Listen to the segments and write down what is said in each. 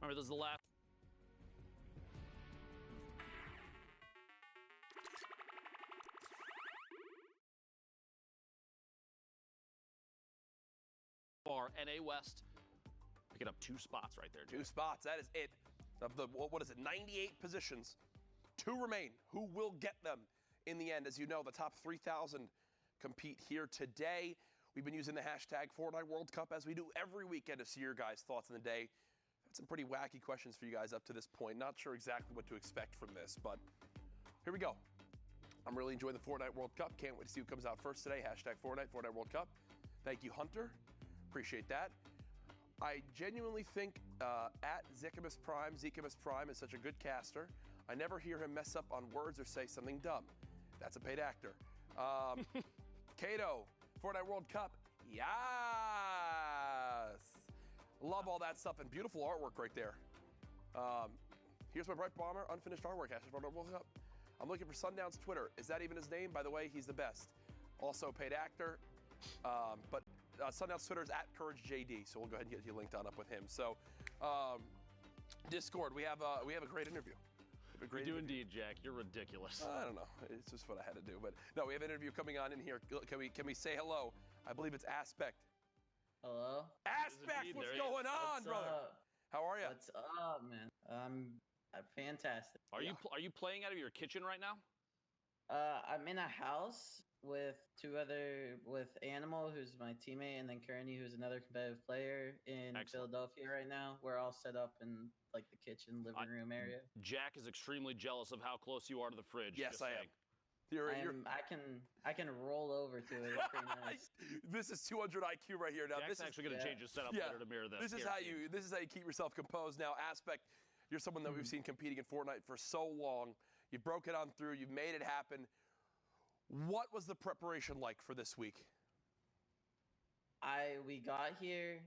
Remember, this is the last. NA West picking up 2 spots right there. Jay. 2 spots. That is it. Of the, what is it, 98 positions. 2 remain. Who will get them in the end? As you know, the top 3,000 compete here today. We've been using the hashtag Fortnite World Cup as we do every weekend to see your guys' thoughts in the day. I've had some pretty wacky questions for you guys up to this point. Not sure exactly what to expect from this, but here we go. I'm really enjoying the Fortnite World Cup. Can't wait to see who comes out first today. Hashtag Fortnite World Cup. Thank you, Hunter. Appreciate that. I genuinely think at Zekimus Prime is such a good caster. I never hear him mess up on words or say something dumb. That's a paid actor. Kato, Fortnite World Cup. Yes. Love all that stuff and beautiful artwork right there. Here's my Bright Bomber, unfinished artwork, hashtag Fortnite World Cup. I'm looking for Sundown's Twitter. Is that even his name? By the way, he's the best. Also paid actor. But Sundown's Twitter is at CourageJD, so we'll go ahead and get you linked on up with him. So, Discord, we have a great interview. You do indeed, Jack. You're ridiculous. I don't know. It's just what I had to do. But no, we have an interview coming on in here. Can we say hello? I believe it's Aspect. Hello? Aspect, what's going on, brother? Up? How are you? What's up, man? I'm fantastic. Are you playing out of your kitchen right now? I'm in a house with with Animal, who's my teammate, and then Kearney, who's another competitive player in Philadelphia right now. We're all set up in like the kitchen, living room area. Jack is extremely jealous of how close you are to the fridge. Yes, I am. I can roll over to it. It's pretty nice. This is 200 IQ right here. Now Jack's this actually going to change his setup better to mirror this. This is how you keep yourself composed. Now, Aspect, you're someone that we've seen competing in Fortnite for so long. You broke it on through. You've made it happen. What was the preparation like for this week? We got here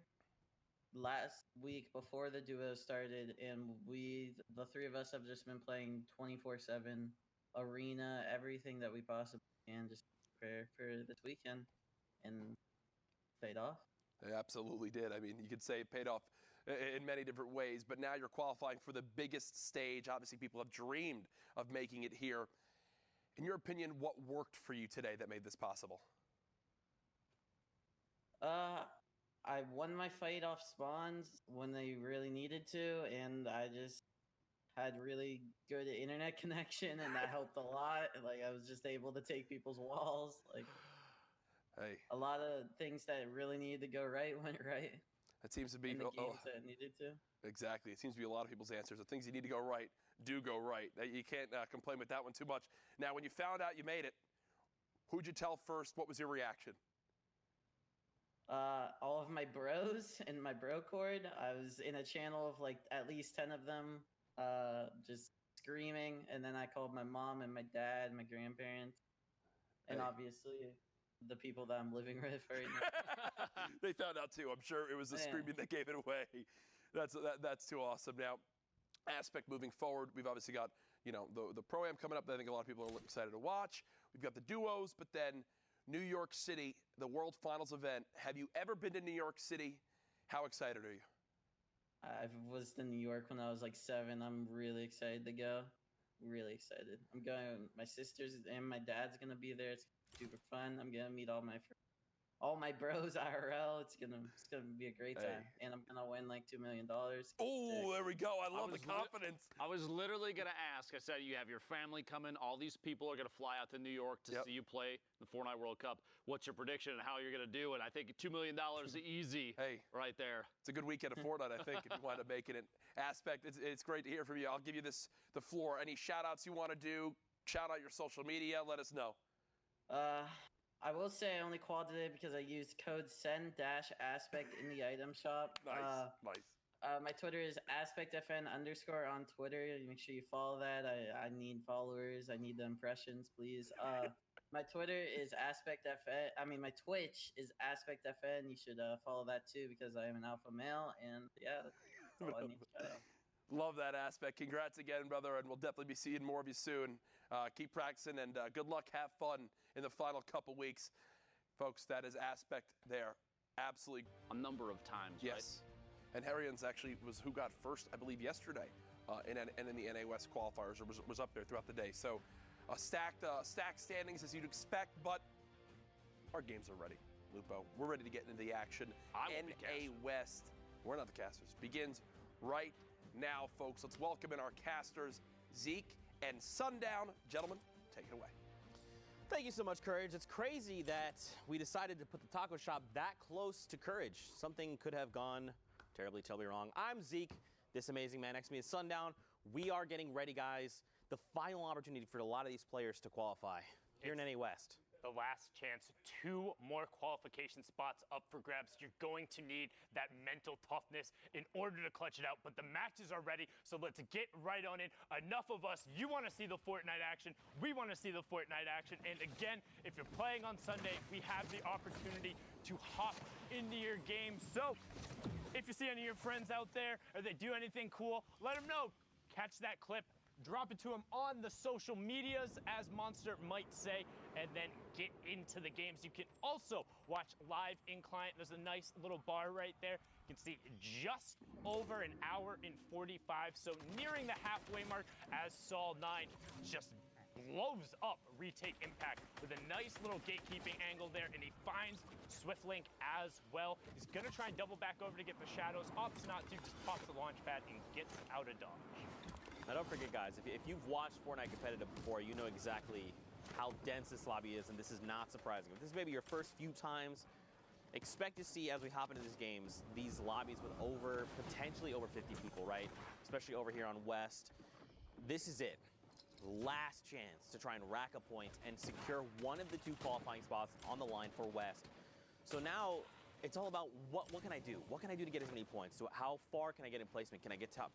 last week before the duo started, and the 3 of us have just been playing 24/7 arena, everything that we possibly can, just prepare for this weekend, and paid off. It absolutely did. I mean, you could say it paid off in many different ways, but now you're qualifying for the biggest stage. Obviously, people have dreamed of making it here. In your opinion, what worked for you today that made this possible? I won my fight off spawns when they really needed to, and I just had really good internet connection, and that helped a lot. Like, I was just able to take people's walls. Like, hey, a lot of things that really needed to go right went right. That seems to be in the games that needed to. Exactly. It seems to be a lot of people's answers. The things you need to go right do go right. You can't complain with that one too much. Now, when you found out you made it, who'd you tell first? What was your reaction? All of my bros in my bro cord. I was in a channel of like at least 10 of them, just screaming. And then I called my mom and my dad, my grandparents, and obviously the people that I'm living with right now. They found out too. I'm sure it was the screaming that gave it away. That's too awesome. Now, Aspect moving forward, we've obviously got, the Pro-Am coming up that I think a lot of people are excited to watch. We've got the duos, but then New York City, the World Finals event. Have you ever been to New York City? How excited are you? I was in New York when I was like 7. I'm really excited to go. Really excited. I'm going. My sisters and my dad's gonna be there. It's super fun. I'm gonna meet all my bros IRL. It's gonna be a great time, and I'm gonna win like $2 million. Oh, there we go. I love the confidence. I was literally gonna ask. I said you have your family coming. All these people are gonna fly out to New York to see you play the Fortnite World Cup. What's your prediction and how you're gonna do it? I think $2 million easy. Hey, right there. It's a good weekend of Fortnite, I think, if you wind up making it. Aspect, it's great to hear from you. I'll give you the floor. Any shout outs you want to do? Shout out your social media. Let us know. I will say I only called today because I used code SEND-ASPECT in the item shop. Nice. My Twitter is AspectFN_ on Twitter. Make sure you follow that. I need followers. I need the impressions, please. My Twitter is AspectFN. I mean, my Twitch is AspectFN. You should follow that too because I am an alpha male. And that's all I need to shout out. Love that Aspect. Congrats again, brother, and we'll definitely be seeing more of you soon. Keep practicing, and good luck. Have fun in the final couple weeks. Folks, that is Aspect there. Absolutely. A number of times, yes. Right? And Harrians actually was who got first, I believe, yesterday in the NA West qualifiers, or was up there throughout the day. So stacked standings as you'd expect, but our games are ready, Lupo. We're ready to get into the action. NA West, we're not the casters, begins right now, folks. Let's welcome in our casters, Zeke and Sundown. Gentlemen, take it away. Thank you so much, Courage. It's crazy that we decided to put the taco shop that close to Courage. Something could have gone terribly wrong. I'm Zeke. This amazing man next to me is Sundown. We are getting ready, guys. The final opportunity for a lot of these players to qualify here in NA West. The last chance, 2 more qualification spots up for grabs. You're going to need that mental toughness in order to clutch it out, but the matches are ready, so let's get right on it. Enough of us. You want to see the Fortnite action. We want to see the Fortnite action. And again, if you're playing on Sunday, we have the opportunity to hop into your game. So if you see any of your friends out there or they do anything cool, let them know. Catch that clip. Drop it to them on the social medias, as Monster might say, and then get into the games. You can also watch live in client. There's a nice little bar right there. You can see just over an hour and 45, so nearing the halfway mark as Sol 9 just blows up Retake Impact with a nice little gatekeeping angle there, and he finds Swiftlink as well. He's going to try and double back over to get the shadows. Opts not to, just pops the launch pad and gets out of dodge. Now don't forget, guys, if you've watched Fortnite competitive before, you know exactly how dense this lobby is, and this is not surprising. If this is maybe your first few times, expect to see, as we hop into these games, these lobbies with potentially over 50 people, right? Especially over here on West. This is it. Last chance to try and rack a point and secure one of the 2 qualifying spots on the line for West. So now it's all about what can I do? What can I do to get as many points? So how far can I get in placement? Can I get top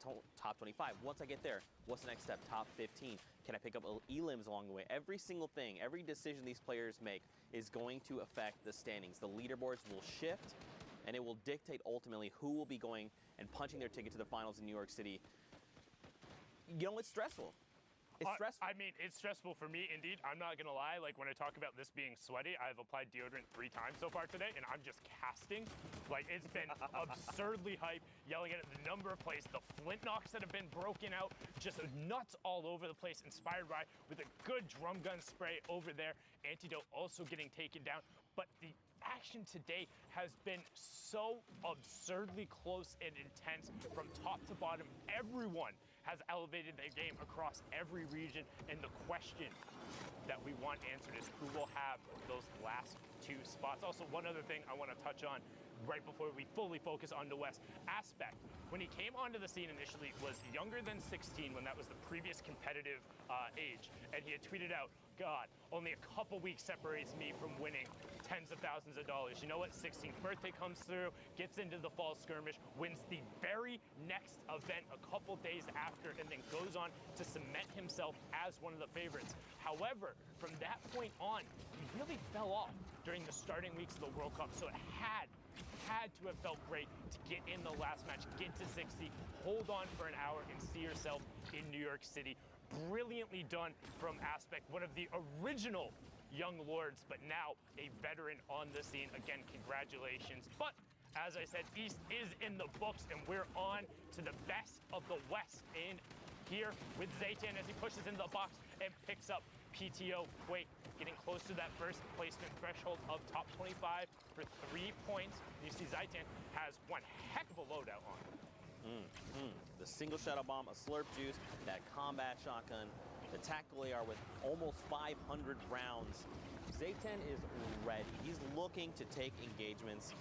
25? Once I get there, what's the next step? Top 15? Can I pick up elims along the way? Every single thing, every decision these players make is going to affect the standings. The leaderboards will shift, and it will dictate ultimately who will be going and punching their ticket to the finals in New York City. You know, it's stressful. It's stressful. I mean, it's stressful for me, indeed. I'm not going to lie. Like, when I talk about this being sweaty, I've applied deodorant 3 times so far today, and I'm just casting. Like, it's been absurdly hype, yelling at it, the number of plays, the flint knocks that have been broken out, just nuts all over the place, inspired by with a good drum gun spray over there. Antidote also getting taken down. But the action today has been so absurdly close and intense from top to bottom. Everyone has elevated their game across every region, and the question that we want answered is who will have those last 2 spots. Also, one other thing I want to touch on right before we fully focus on the West. Aspect, when he came onto the scene initially, was younger than 16 when that was the previous competitive age, and he had tweeted out, God, only a couple weeks separates me from winning tens of thousands of dollars. You know what? 16th birthday comes through, gets into the fall skirmish, wins the very next event a couple days after, and then goes on to cement himself as one of the favorites. However, from that point on, he really fell off during the starting weeks of the World Cup, so it had to have felt great to get in the last match, get to 60, hold on for an hour, and see yourself in New York City. Brilliantly done from Aspect, one of the original young lords, but now a veteran on the scene. Again, congratulations. But as I said, East is in the books, and we're on to the best of the West. And here with Zaytan as he pushes into the box and picks up PTO Quake, getting close to that first placement threshold of top 25 for 3 points. You see Zaytan has one heck of a loadout on. The single shadow bomb, a slurp juice, that combat shotgun, the tactical AR with almost 500 rounds. Zaytan is ready. He's looking to take engagements,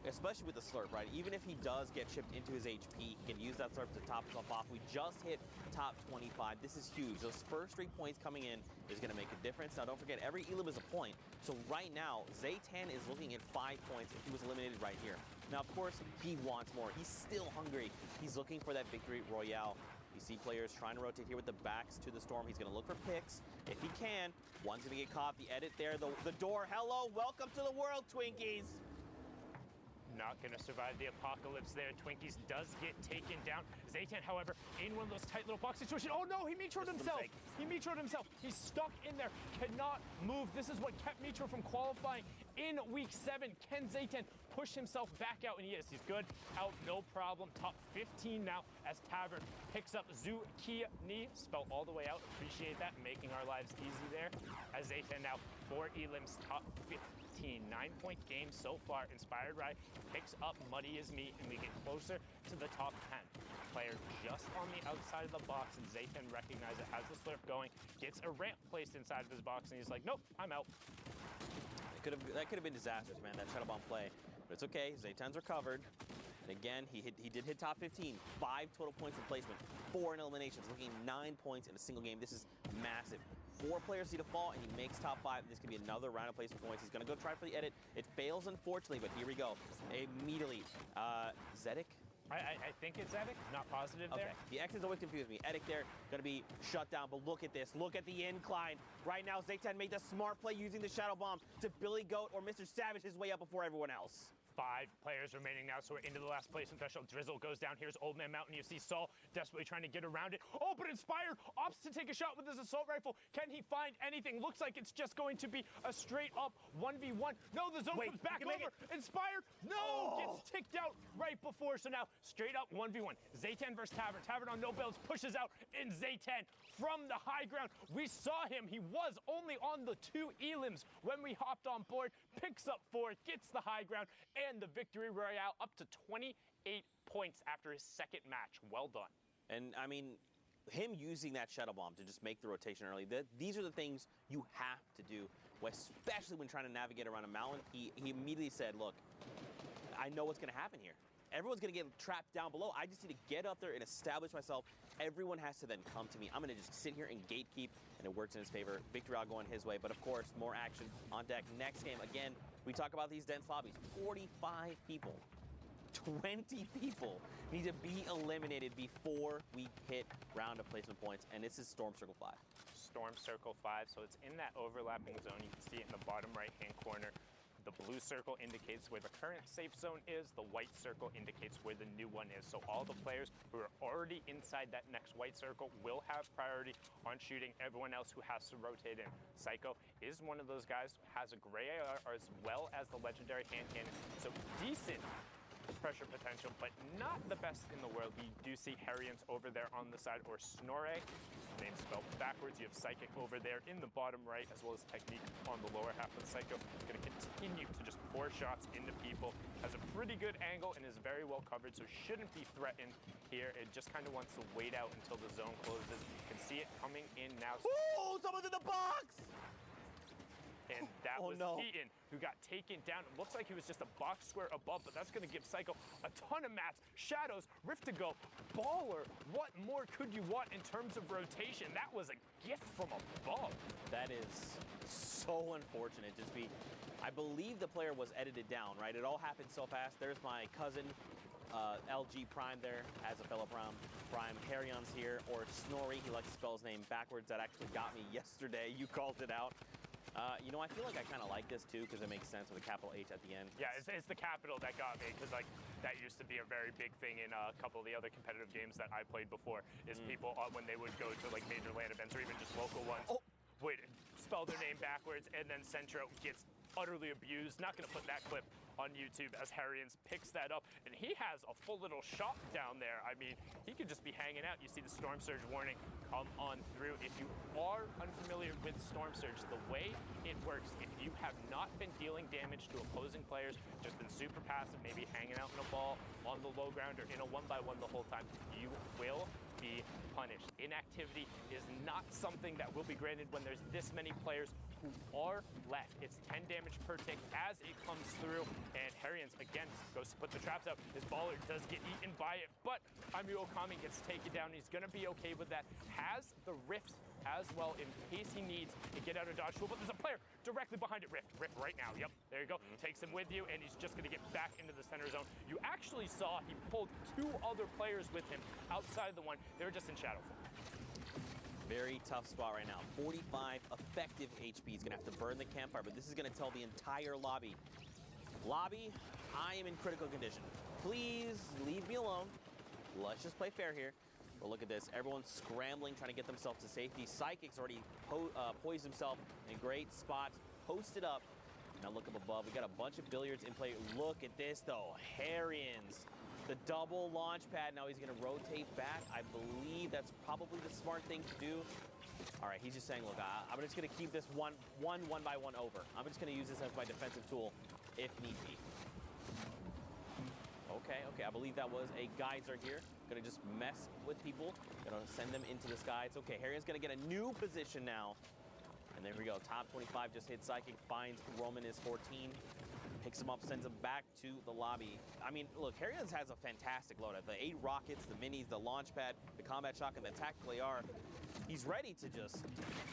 especially with the slurp, right? Even if he does get chipped into his HP, he can use that slurp to top himself off. We just hit top 25. This is huge. Those first 3 points coming in is going to make a difference. Now, don't forget, every elim is a point. So right now, Zaytan is looking at 5 points if he was eliminated right here. Now, of course, he wants more. He's still hungry. He's looking for that victory royale. You see players trying to rotate here with the backs to the storm. He's going to look for picks if he can. One's going to get caught. The edit there, the door. Hello, welcome to the world, Twinkies. Not going to survive the apocalypse there. Twinkies does get taken down. Zaytan, however, in one of those tight little box situations. Oh no, he metroed himself. He metroed himself. He's stuck in there, cannot move. This is what kept Metro from qualifying in week 7. Can Zaytan push himself back out, and he is. He's good. Out, no problem. Top 15 now as Tavern picks up Zucchini. Spelled all the way out. Appreciate that. Making our lives easy there. As Zayten now 4 elims, top 15. 9-point game so far. Inspired Rye picks up Muddy as Meat, and we get closer to the top 10. Player just on the outside of the box, and Zayten recognizes it, has the slurp going, gets a ramp placed inside of his box, and he's like, nope, I'm out. That could have been disastrous, man, that shuttle bomb play. But it's okay, Zayten's recovered. And again, he did hit top 15. 5 total points in placement, 4 in eliminations, looking 9 points in a single game. This is massive. 4 players need to fall, and he makes top 5. This could be another round of placement points. He's going to go try for the edit. It fails, unfortunately, but here we go. Immediately. Zedek? I think it's Edic, not positive there. Okay, the X's always confuse me. Edic there, going to be shut down, but look at this. Look at the incline. Right now, Zayten made the smart play using the Shadow Bomb to Billy Goat or Mr. Savage his way up before everyone else. 5 players remaining now, so we're into the last placement threshold. Drizzle goes down. Here's Old Man Mountain. You see Saul desperately trying to get around it. Oh, but Inspired opts to take a shot with his assault rifle. Can he find anything? Looks like it's just going to be a straight up 1v1. No, the zone comes back over. Inspired, no, gets ticked out right before. So now straight up 1v1. Zayten versus Tavern. Tavern on no builds, pushes out, and Zayten from the high ground. We saw him. He was only on the 2 elims when we hopped on board. Picks up 4, gets the high ground, and the victory royale up to 28 points after his second match. Well done. And I mean, him using that shuttle bomb to just make the rotation early, these are the things you have to do, especially when trying to navigate around a mountain. He immediately said, look, I know what's going to happen here. Everyone's going to get trapped down below. I just need to get up there and establish myself. Everyone has to then come to me. I'm going to just sit here and gatekeep, and it works in his favor. Victory all going his way, but of course, more action on deck. Next game, again, we talk about these dense lobbies. 45 people, 20 people need to be eliminated before we hit round of placement points, and this is Storm Circle 5. Storm Circle 5, so it's in that overlapping zone. You can see it in the bottom right-hand corner. The blue circle indicates where the current safe zone is. The white circle indicates where the new one is. So all the players who are already inside that next white circle will have priority on shooting everyone else who has to rotate in. Psycho is one of those guys who has a gray AR as well as the legendary hand cannon. So decent pressure potential, but not the best in the world. We do see Harrians over there on the side, or Snorre, name spelled backwards. You have Psychic over there in the bottom right, as well as Technique on the lower half of the Psycho. Going to continue to just pour shots into people. Has a pretty good angle and is very well covered, so shouldn't be threatened here. It just kind of wants to wait out until the zone closes. You can see it coming in now. Ooh, someone's in the box! And that was Keaton, who got taken down. It looks like he was just a box square above, but that's going to give Psycho a ton of mats. Shadows, Rift to go, Baller. What more could you want in terms of rotation? That was a gift from above. That is so unfortunate. I believe the player was edited down, right? It all happened so fast. There's my cousin, LG Prime there, as a fellow Prime. Harryon's here, or Snorri. He likes to spell his name backwards. That actually got me yesterday. You called it out. You know, I feel like I kind of like this too because it makes sense with a capital H at the end. Yeah, it's the capital that got me, because like that used to be a very big thing in a couple of the other competitive games that I played before. Is people when they would go to like major LAN events or even just local ones, would spell their name backwards, and then Centro gets utterly abused. Not going to put that clip on YouTube as Harrians picks that up, and he has a full little shop down there. I mean, he could just be hanging out. You see the Storm Surge warning come on through. If you are unfamiliar with Storm Surge, the way it works, if you have not been dealing damage to opposing players, just been super passive, maybe hanging out in a ball on the low ground or in a 1-by-1 the whole time, you will be punished. Inactivity is not something that will be granted when there's this many players who are left. It's 10 damage per tick as it comes through, and Harrians again goes to put the traps out. His baller does get eaten by it, but Ayyy Okami gets taken down. He's gonna be okay with that. Has the Rift as well in case he needs to get out of dodge tool, but there's a player directly behind it. Rift right now. Yep, there you go. Takes him with you, and he's just gonna get back into the center zone. You actually saw he pulled 2 other players with him outside the one. They were just in shadow form. Very tough spot right now. 45 effective HP. He's going to have to burn the campfire, but this is going to tell the entire lobby. Lobby, I am in critical condition. Please leave me alone. Let's just play fair here. But look at this. Everyone's scrambling, trying to get themselves to safety. Psychic's already poised himself in a great spot, posted up. Now look up above. We got a bunch of billiards in play. Look at this, though. Harrians. The double launch pad. Now he's going to rotate back. I believe that's probably the smart thing to do. All right, he's just saying, look, I'm just going to keep this one by one over. I'm just going to use this as my defensive tool if need be. Okay, I believe that was a geyser here. Going to just mess with people. Going to send them into the sky. It's okay. Harrian's going to get a new position now. And there we go. Top 25 just hit Psychic. Finds Roman is 14. Picks him up, sends him back to the lobby. I mean, look, Harrians has a fantastic loadout. The 8 rockets, the minis, the launch pad, the combat shotgun, the tactical AR. He's ready to just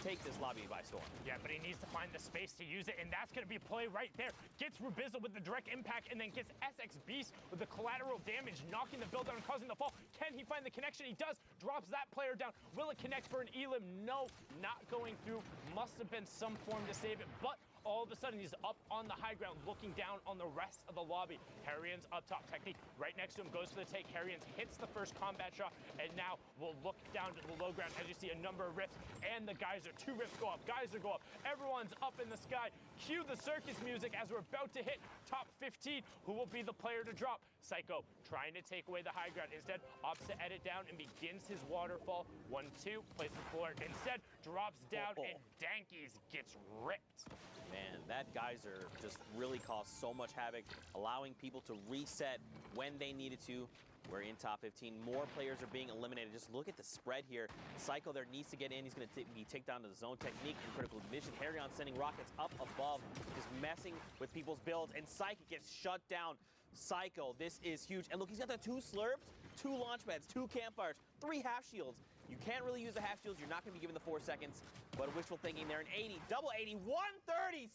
take this lobby by storm. Yeah, but he needs to find the space to use it, and that's going to be a play right there. Gets Rubizzle with the direct impact, and then gets SX Beast with the collateral damage, knocking the build down and causing the fall. Can he find the connection? He does. Drops that player down. Will it connect for an elim? No, not going through. Must have been some form to save it, but all of a sudden he's up on the high ground looking down on the rest of the lobby. Harrians up top. Technique right next to him, goes for the take. Harrians hits the first combat shot, and now we'll look down to the low ground as you see a number of rifts, and the geyser. 2 rifts go up, geyser go up. Everyone's up in the sky. Cue the circus music as we're about to hit top 15. Who will be the player to drop? Psycho trying to take away the high ground. Instead, opts to edit down and begins his waterfall. 1-2, plays the floor. Instead, drops down and Dankies gets ripped. Man, that geyser just really caused so much havoc, allowing people to reset when they needed to. We're in top 15. More players are being eliminated. Just look at the spread here. Psycho there needs to get in. He's going to be taken down to the zone. Technique and critical division. Harrion sending rockets up above, just messing with people's builds. And Psychic gets shut down. Psycho, this is huge. And look, he's got the 2 slurps, 2 launch pads, 2 campfires, 3 half shields. You can't really use the half shields. You're not going to be given the 4 seconds. But wishful thinking there. An 80, double 80, 136.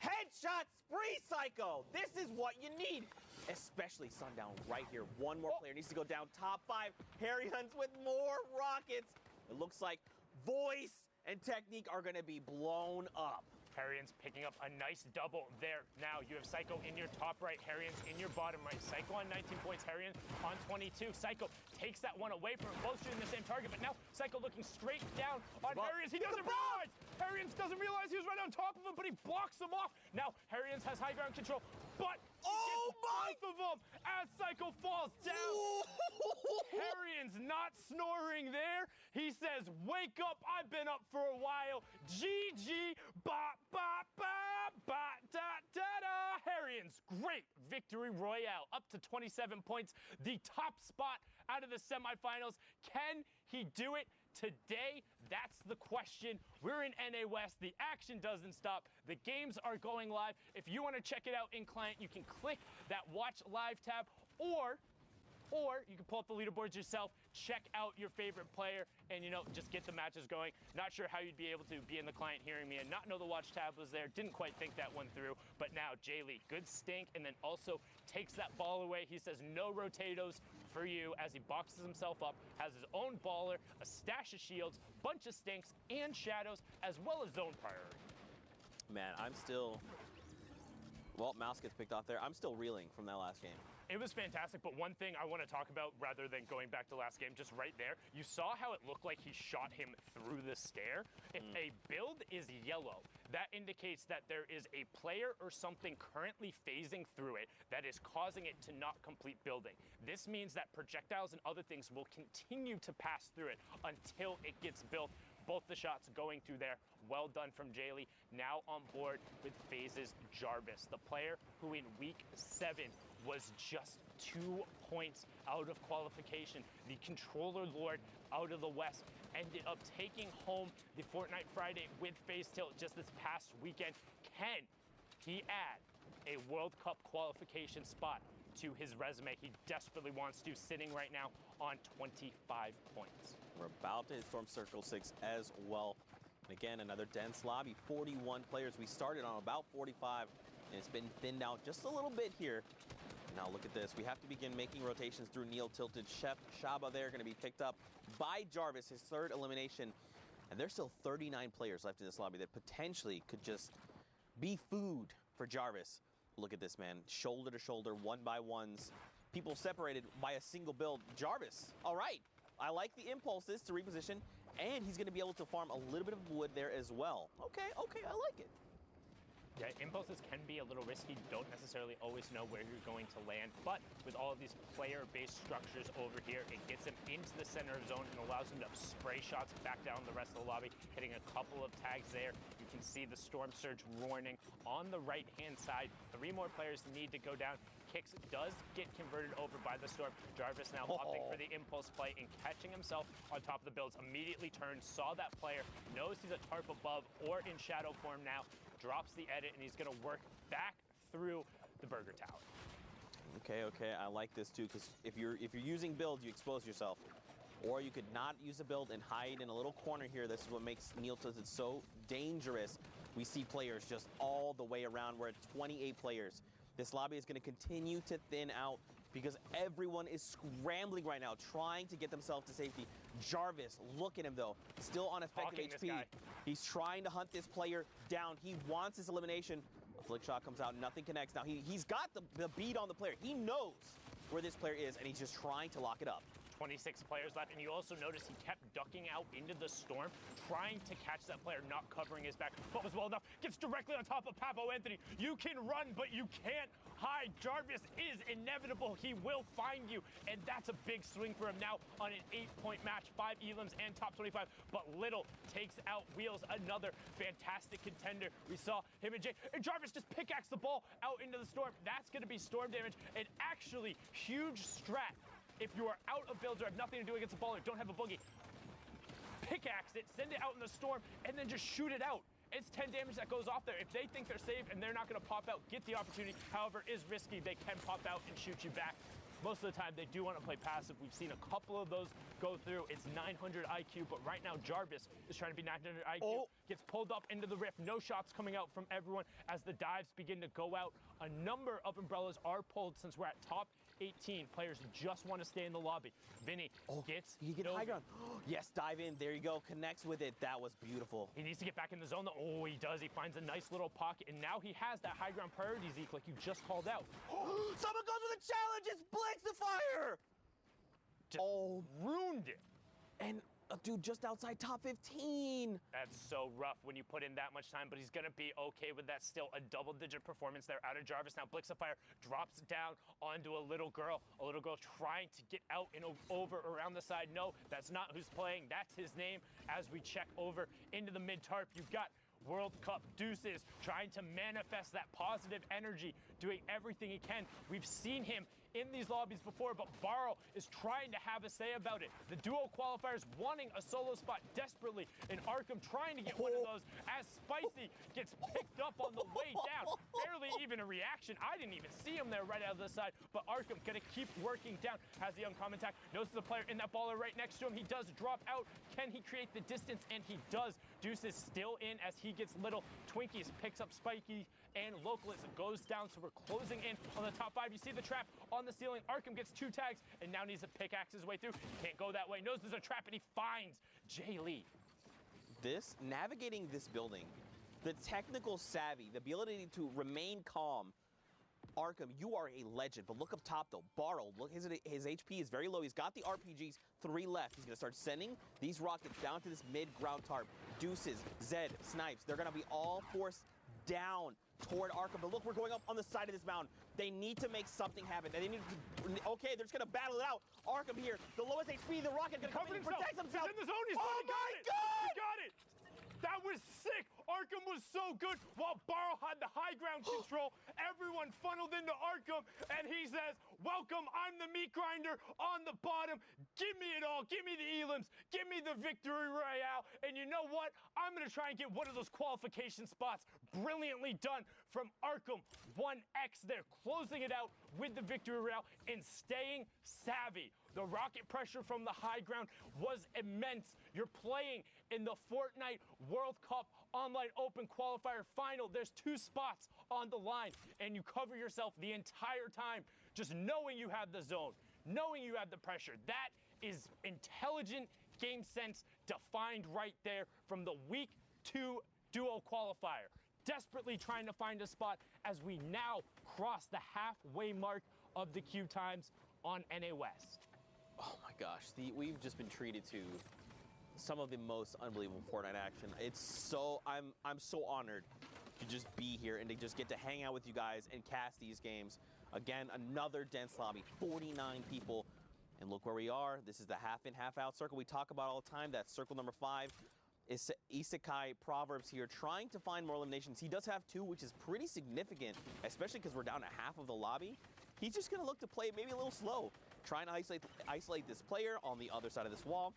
Headshot spree, Psycho. This is what you need. Especially Sundown right here. One more player needs to go down. Top 5. Harry Hunts with more rockets. It looks like Voice and Technique are going to be blown up. Harrians picking up a nice double there. Now you have Psycho in your top right, Harrians in your bottom right. Psycho on 19 points, Harrian on 22. Psycho takes that one away from him, both shooting the same target, but now Psycho looking straight down on Harrians. He doesn't realize! Harrians doesn't realize he was right on top of him, but he blocks him off. Now Harrians has high ground control, but both of them as Psycho falls down. Harrian's not snoring there. He says, wake up, I've been up for a while. GG, bop, bop, bop, bop, da, da, da. Harrians, great victory royale, up to 27 points. The top spot out of the semifinals. Can he do it today? That's the question. We're in NA West. The action doesn't stop. The games are going live. If you want to check it out in client, you can click that watch live tab, or you can pull up the leaderboards yourself, check out your favorite player, and, you know, just get the matches going. Not sure how you'd be able to be in the client hearing me and not know the watch tab was there. Didn't quite think that one through. But now, Jaylee, good stink, and then also takes that ball away. He says, no rotatos for you, as he boxes himself up, has his own baller, a stash of shields, bunch of stinks, and shadows, as well as zone priority. Man, I'm still... Well, Mouse gets picked off there. I'm still reeling from that last game. It was fantastic, but one thing I want to talk about rather than going back to last game, just right there, you saw how it looked like he shot him through the stair. If a build is yellow, that indicates that there is a player or something currently phasing through it that is causing it to not complete building. This means that projectiles and other things will continue to pass through it until it gets built. Both the shots going through there. Well done from Jaylee. Now on board with Phases Jarvis, the player who in week 7 was just 2 points out of qualification. The controller lord out of the West ended up taking home the Fortnite Friday with FaZe Tilt just this past weekend. Can he add a World Cup qualification spot to his resume? He desperately wants to, sitting right now on 25 points. We're about to hit Storm Circle 6 as well. And again, another dense lobby, 41 players. We started on about 45, and it's been thinned out just a little bit here. Now look at this. We have to begin making rotations through Neil Tilted. Chef Shaba there going to be picked up by Jarvis, his 3rd elimination. And there's still 39 players left in this lobby that potentially could just be food for Jarvis. Look at this, man. Shoulder to shoulder, 1-by-1s. People separated by a single build. Jarvis, all right. I like the impulses to reposition, and he's going to be able to farm a little bit of wood there as well. Okay, I like it. Yeah, impulses can be a little risky. You don't necessarily always know where you're going to land, but with all of these player-based structures over here, it gets him into the center of zone and allows him to spray shots back down the rest of the lobby, hitting a couple of tags there. You can see the Storm Surge warning on the right-hand side. 3 more players need to go down. Kicks does get converted over by the Storm. Jarvis now opting for the impulse play and catching himself on top of the builds. Immediately turns, saw that player, knows he's a tarp above or in shadow form now, drops the edit, and he's going to work back through the Burger Tower. Okay, I like this too, because if you're using builds, you expose yourself. Or you could not use a build and hide in a little corner here. This is what makes Neil Tilted so dangerous. We see players just all the way around. We're at 28 players. This lobby is going to continue to thin out because everyone is scrambling right now, trying to get themselves to safety. Jarvis, look at him though, still on effective HP. He's trying to hunt this player down. He wants his elimination. A flick shot comes out, nothing connects. Now he's got the beat on the player. He knows where this player is, and he's just trying to lock it up. 26 players left, and you also notice he kept ducking out into the storm, trying to catch that player, not covering his back, but was well enough. Gets directly on top of Papo Anthony. You can run, but you can't hide. Jarvis is inevitable. He will find you, and that's a big swing for him now on an 8-point match, 5 elims and top 25. But Little takes out Wheels, another fantastic contender. We saw him and Jay, and Jarvis just pickaxe the ball out into the storm. That's going to be storm damage, and actually huge strat. If you are out of builds or have nothing to do against a ball or don't have a boogie, pickaxe it, send it out in the storm, and then just shoot it out. It's 10 damage that goes off there. If they think they're safe and they're not going to pop out, get the opportunity. However, is risky. They can pop out and shoot you back. Most of the time, they do want to play passive. We've seen a couple of those go through. It's 900 IQ, but right now, Jarvis is trying to be 900 IQ. Gets pulled up into the rift. No shots coming out from everyone as the dives begin to go out. A number of umbrellas are pulled since we're at top 18. Players just want to stay in the lobby. Vinny gets he get high ground. Yes, dive in. There you go. Connects with it. That was beautiful. He needs to get back in the zone. Oh, he does. He finds a nice little pocket, and now he has that high ground priority, Zeke, like you just called out. Someone goes with a challenge. It's Blixifier. Just ruined it. And a dude just outside top 15. That's so rough when you put in that much time, but he's going to be okay with that. Still a double-digit performance there out of Jarvis. Now Blixifier drops down onto a little girl trying to get out and over around the side. No, that's not who's playing. That's his name. As we check over into the mid-tarp, you've got World Cup Deuces trying to manifest that positive energy, doing everything he can. We've seen him in these lobbies before, but Barrow is trying to have a say about it. The duo qualifiers wanting a solo spot desperately, and Arkham trying to get one of those as Spicy gets picked up on the way down. Barely even a reaction. I didn't even see him there right out of the side, but Arkham gonna keep working down. Has the uncommon attack, notices the player in that baller right next to him. He does drop out. Can he create the distance? And he does. Deuce is still in as he gets Little. Twinkies picks up Spiky and Localist goes down, so we're closing in on the top 5. You see the trap on the ceiling. Arkham gets 2 tags and now needs to pickaxe his way through. Can't go that way. Knows there's a trap, and he finds Jay Lee. Navigating this building, the technical savvy, the ability to remain calm. Arkham, you are a legend, but look up top though. Barrow, look, his HP is very low. He's got the RPGs, 3 left. He's gonna start sending these rockets down to this mid-ground tarp. Deuces, Zed, Snipes, they're gonna be all forced down toward Arkham. But look, we're going up on the side of this mountain. They need to make something happen. They need to, okay, they're just gonna battle it out. Arkham here, the lowest HP, the rocket gonna come in and protect himself. He's in the zone, he's oh my God! He got it! That was sick! Arkham was so good while Barrow had the high ground control. Everyone funneled into Arkham, and he says, welcome, I'm the meat grinder on the bottom. Give me it all. Give me the elims. Give me the victory royale. And you know what? I'm going to try and get one of those qualification spots. Brilliantly done from Arkham. 1x there, closing it out with the victory royale and staying savvy. The rocket pressure from the high ground was immense. You're playing in the Fortnite World Cup Online Open Qualifier Final. There's 2 spots on the line, and you cover yourself the entire time just knowing you have the zone, knowing you have the pressure. That is intelligent game sense defined right there from the Week 2 Duo Qualifier. Desperately trying to find a spot as we now cross the halfway mark of the queue times on NA West. Oh my gosh, we've just been treated to some of the most unbelievable Fortnite action. It's so, I'm so honored to just be here and to just get to hang out with you guys and cast these games. Again, another dense lobby, 49 people. And look where we are. This is the half in, half out circle we talk about all the time. That's circle number 5. Is Isekai Proverbs here trying to find more eliminations. He does have 2, which is pretty significant, especially because we're down to half of the lobby. He's just going to look to play maybe a little slow, trying to isolate this player on the other side of this wall.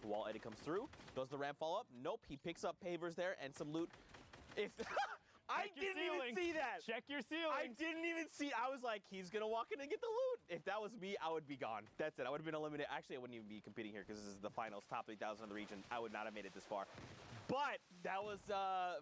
Wall edit comes through. Does the ramp fall up? Nope. He picks up pavers there and some loot. If I didn't even see that. Check your ceiling. I didn't even see. I was like, he's gonna walk in and get the loot. If that was me, I would be gone. That's it. I would have been eliminated. Actually, I wouldn't even be competing here because this is the finals, top 3,000 of the region. I would not have made it this far. But that was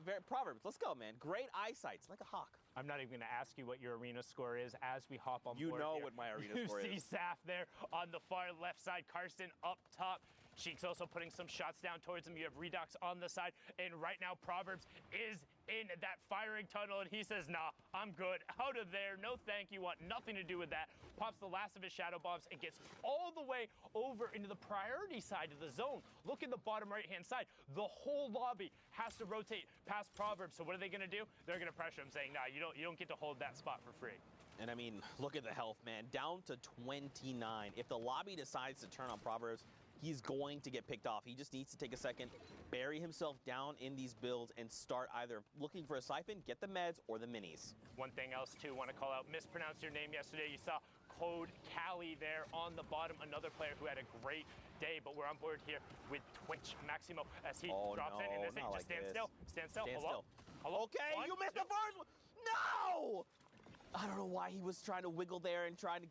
very Proverbs. Let's go, man. Great eyesight, like a hawk. I'm not even going to ask you what your arena score is as we hop on board. You know here. what my arena score is. You see Saf there on the far left side. Karsten up top. Sheik's also putting some shots down towards him. You have Redux on the side. And right now, Proverbs is in that firing tunnel. And he says, nah, I'm good. Out of there. No thank you. Want nothing to do with that. Pops the last of his shadow bombs and gets all the way over into the priority side of the zone. Look at the bottom right-hand side. The whole lobby has to rotate past Proverbs. So what are they going to do? They're going to pressure him, saying, nah, you don't get to hold that spot for free. And I mean, look at the health, man. Down to 29. If the lobby decides to turn on Proverbs, he's going to get picked off. He just needs to take a second, bury himself down in these builds, and start either looking for a siphon, get the meds, or the minis. One thing else, too, want to call out, mispronounced your name yesterday. You saw Code Cali there on the bottom, another player who had a great day, but we're on board here with Twitch Maximo as he drops in and this thing just stand still. Stand still. Hello? Hello? Okay, you missed the first one. No! I don't know why he was trying to wiggle there and trying to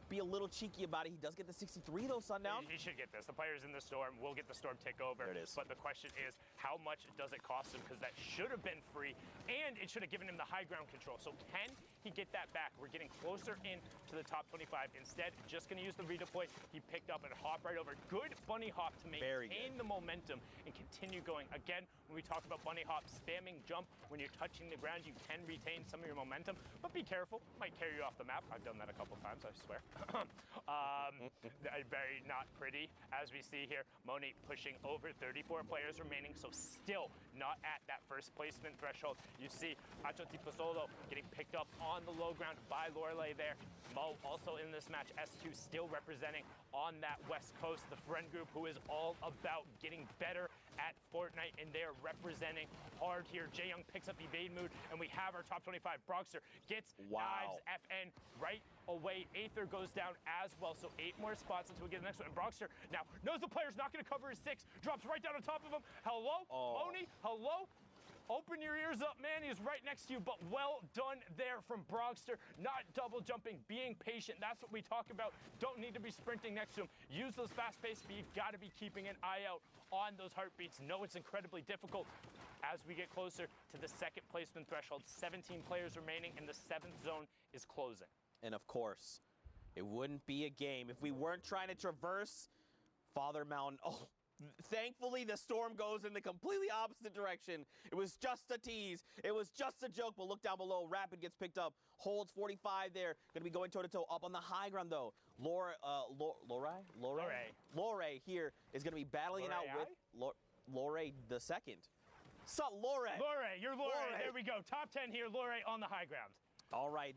be a little cheeky about it. He does get the 63 though, Sundown. He should get this. The player's in the storm. We'll get the storm take over. There it is. But the question is, how much does it cost him? Because that should have been free, and it should have given him the high ground control. So can he get that back? We're getting closer in to the top 25. Instead, just going to use the redeploy. He picked up and hop right over. Good bunny hop to maintain the momentum and continue going. Again, when we talk about bunny hop, spamming jump, when you're touching the ground, you can retain some of your momentum. But be careful. Might carry you off the map. I've done that a couple times, I swear. Very not pretty. As we see here, Moni pushing over 34 players remaining, so still not at that first placement threshold. You see Acho Tiposolo getting picked up on the low ground by Lorelei there. Mo also in this match, S2 still representing on that West Coast, the friend group who is all about getting better at Fortnite, and they're representing hard here. Jae-Young picks up evade mood, and we have our top 25. Broxter gets knives FN right away. Aether goes down as well, so 8 more spots until we get the next one. And Broxter now knows the player's not going to cover his 6, drops right down on top of him. Hello? Moni? Hello? Open your ears up, man. He's right next to you, but well done there from Broxter. Not double jumping, being patient. That's what we talk about. Don't need to be sprinting next to him. Use those fast pace speed. Got to be keeping an eye out on those heartbeats. Know it's incredibly difficult as we get closer to the second placement threshold. 17 players remaining, and the 7th zone is closing. And of course, it wouldn't be a game if we weren't trying to traverse Father Mountain. Oh, thankfully, the storm goes in the completely opposite direction. It was just a tease. It was just a joke, but look down below. Rapid gets picked up. Holds 45 there. Going to be going toe-to-toe up on the high ground, though. Lore here is going to be battling it out with Lore the second. Sup, Lore? Lore, you're Lore. There we go. Top 10 here. Lore on the high ground. All right,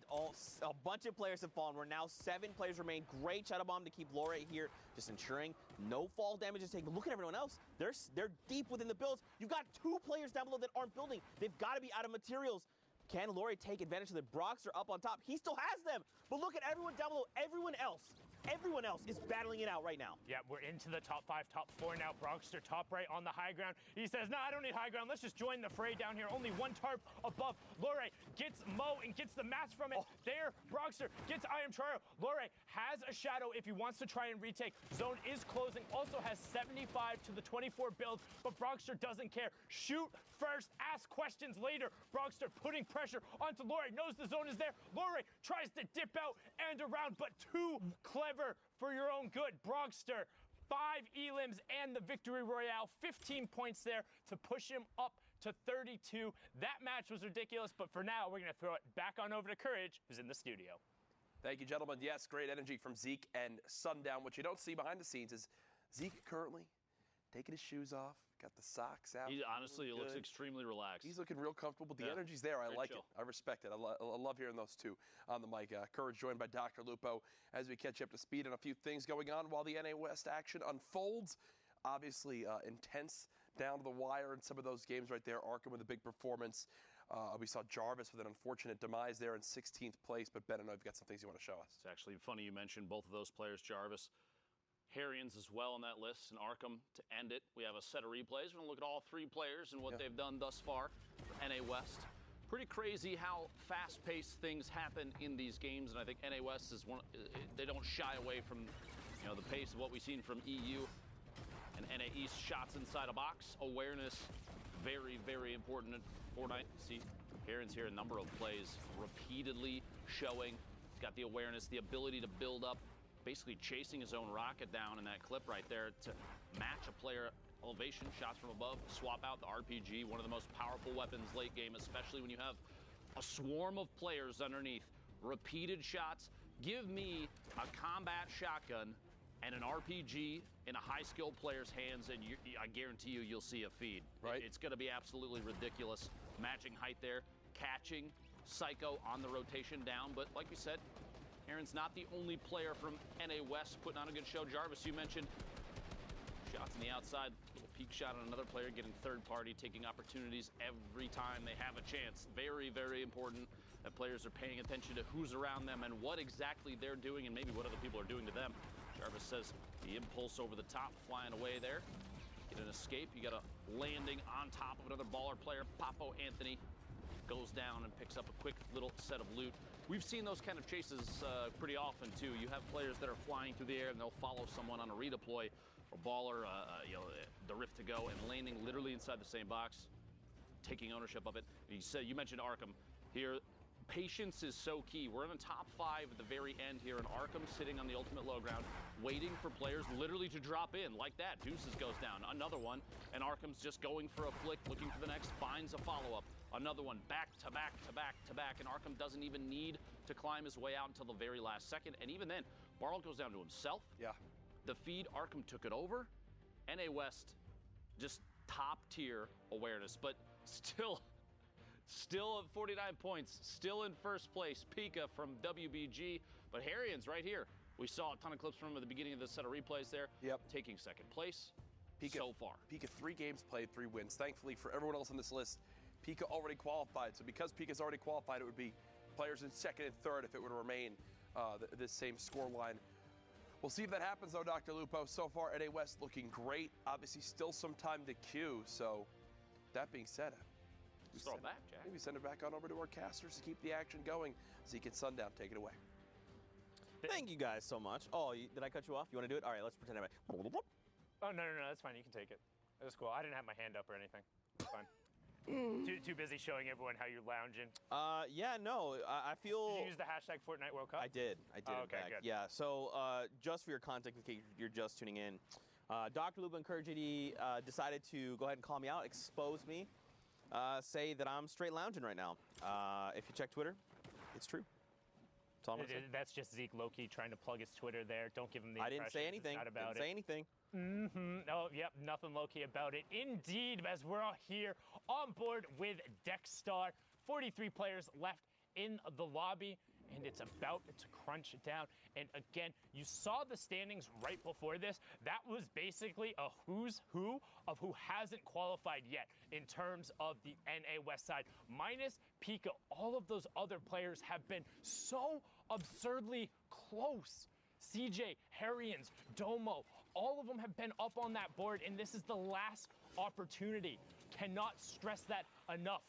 a bunch of players have fallen. We're now 7 players remain. Great shadow bomb to keep Lore here, just ensuring no fall damage is taken. But look at everyone else. They're deep within the builds. You've got 2 players down below that aren't building. They've got to be out of materials. Can Lore take advantage of the Broxter up on top? He still has them. But look at everyone down below. Everyone else is battling it out right now. Yeah, we're into the top 5, top 4 now. Broxter top right on the high ground. He says, no, I don't need high ground. Let's just join the fray down here. Only 1 tarp above. Lore gets Mo and gets the mats from it. There, Broxter gets I Am Charo. Lore has a shadow if he wants to try and retake. Zone is closing. Also has 75 to the 24 build, but Broxter doesn't care. Shoot first, ask questions later. Broxter putting pressure onto Lore. Knows the zone is there. Lore tries to dip out and around, but too clever for your own good. Broxter, 5 elims and the victory royale. 15 points there to push him up to 32. That match was ridiculous, but for now, we're going to throw it back on over to Courage, who's in the studio. Thank you, gentlemen. Yes, great energy from Zeke and Sundown. What you don't see behind the scenes is Zeke currently taking his shoes off, got the socks out. He honestly Feeling looks good. extremely relaxed. He's looking real comfortable, but the Yeah. energy's there. I Very like chill. it. I respect it. I love hearing those two on the mic. Courage joined by Dr. Lupo as we catch you up to speed on a few things going on while the NA West action unfolds. Obviously intense down to the wire in some of those games right there. Arkham with a big performance. We saw Jarvis with an unfortunate demise there in 16th place. But Ben, I know you've got some things you want to show us. It's actually funny you mentioned both of those players, Jarvis. Harrians as well on that list, and Arkham to end it. We have a set of replays. We're going to look at all three players and what they've done thus far for NA West. Pretty crazy how fast-paced things happen in these games, and I think NA West is one. They don't shy away from, the pace of what we've seen from EU and NA East. Shots inside a box, awareness, very, very important at Fortnite. See, Harrians here, a number of plays repeatedly showing. He's got the awareness, the ability to build up, basically chasing his own rocket down in that clip right there to match a player elevation, shots from above, swap out the RPG, one of the most powerful weapons late game, especially when you have a swarm of players underneath. Repeated shots. Give me a combat shotgun and an RPG in a high-skilled player's hands, and I guarantee you'll see a feed. Right. It's going to be absolutely ridiculous. Matching height there, catching Psycho on the rotation down, but like we said, Aaron's not the only player from NA West putting on a good show. Jarvis, you mentioned shots on the outside, little peek shot on another player, getting third party, taking opportunities every time they have a chance. Very, very important that players are paying attention to who's around them and what exactly they're doing and maybe what other people are doing to them. Jarvis says the impulse over the top, flying away there. Get an escape. You got a landing on top of another baller player. Papo Anthony goes down and picks up a quick little set of loot. We've seen those kind of chases pretty often, too. You have players that are flying through the air, and they'll follow someone on a redeploy or baller, the rift to go, and landing literally inside the same box, taking ownership of it. You mentioned Arkham here. Patience is so key. We're in the top 5 at the very end here, and Arkham sitting on the ultimate low ground, waiting for players literally to drop in like that. Deuces goes down, another one, and Arkham's just going for a flick, looking for the next, finds a follow-up. Another one, back to back to back to back, and Arkham doesn't even need to climb his way out until the very last second, and even then, Barl goes down to himself. Yeah. The feed, Arkham took it over. NA West, just top-tier awareness, but still at 49 points, still in first place. Pika from WBG, but Harrians right here. We saw a ton of clips from him at the beginning of this set of replays there. Yep. Taking second place Pika, so far. Pika 3 games played, 3 wins. Thankfully for everyone else on this list, Pika already qualified. So because Pika's already qualified, it would be players in second and third if it would remain this same score line. We'll see if that happens, though, Dr. Lupo. So far, NA West looking great. Obviously, still some time to queue. So that being said, Let's throw it back, Jack. maybe send it back on over to our casters to keep the action going. Zeke and Sundown, take it away. Thank you guys so much. Oh, did I cut you off? You want to do it? All right, let's pretend Oh, no, that's fine. You can take it. It was cool. I didn't have my hand up or anything. It's fine. Too busy showing everyone how you're lounging. Yeah, no, I feel... Did you use the hashtag Fortnite World Cup? I did. Oh, in okay, fact. good. Yeah, so just for your context, in case you're just tuning in, Dr. Lupo and Courage JD decided to go ahead and call me out, expose me, say that I'm straight lounging right now. If you check Twitter, it's true. That's all I'm gonna say. That's just Zeke low-key trying to plug his Twitter there. Don't give him the I impression. didn't say anything. It's not about Didn't say anything. Oh, yep, nothing low-key about it. Indeed, as we're all here on board with Dexstar. 43 players left in the lobby, and it's about to crunch down. And again, you saw the standings right before this. That was basically a who's who of who hasn't qualified yet in terms of the NA West side. Minus Pika, all of those other players have been so absurdly close. CJ, Harrians, Domo, all of them have been up on that board, and this is the last opportunity. Cannot stress that enough.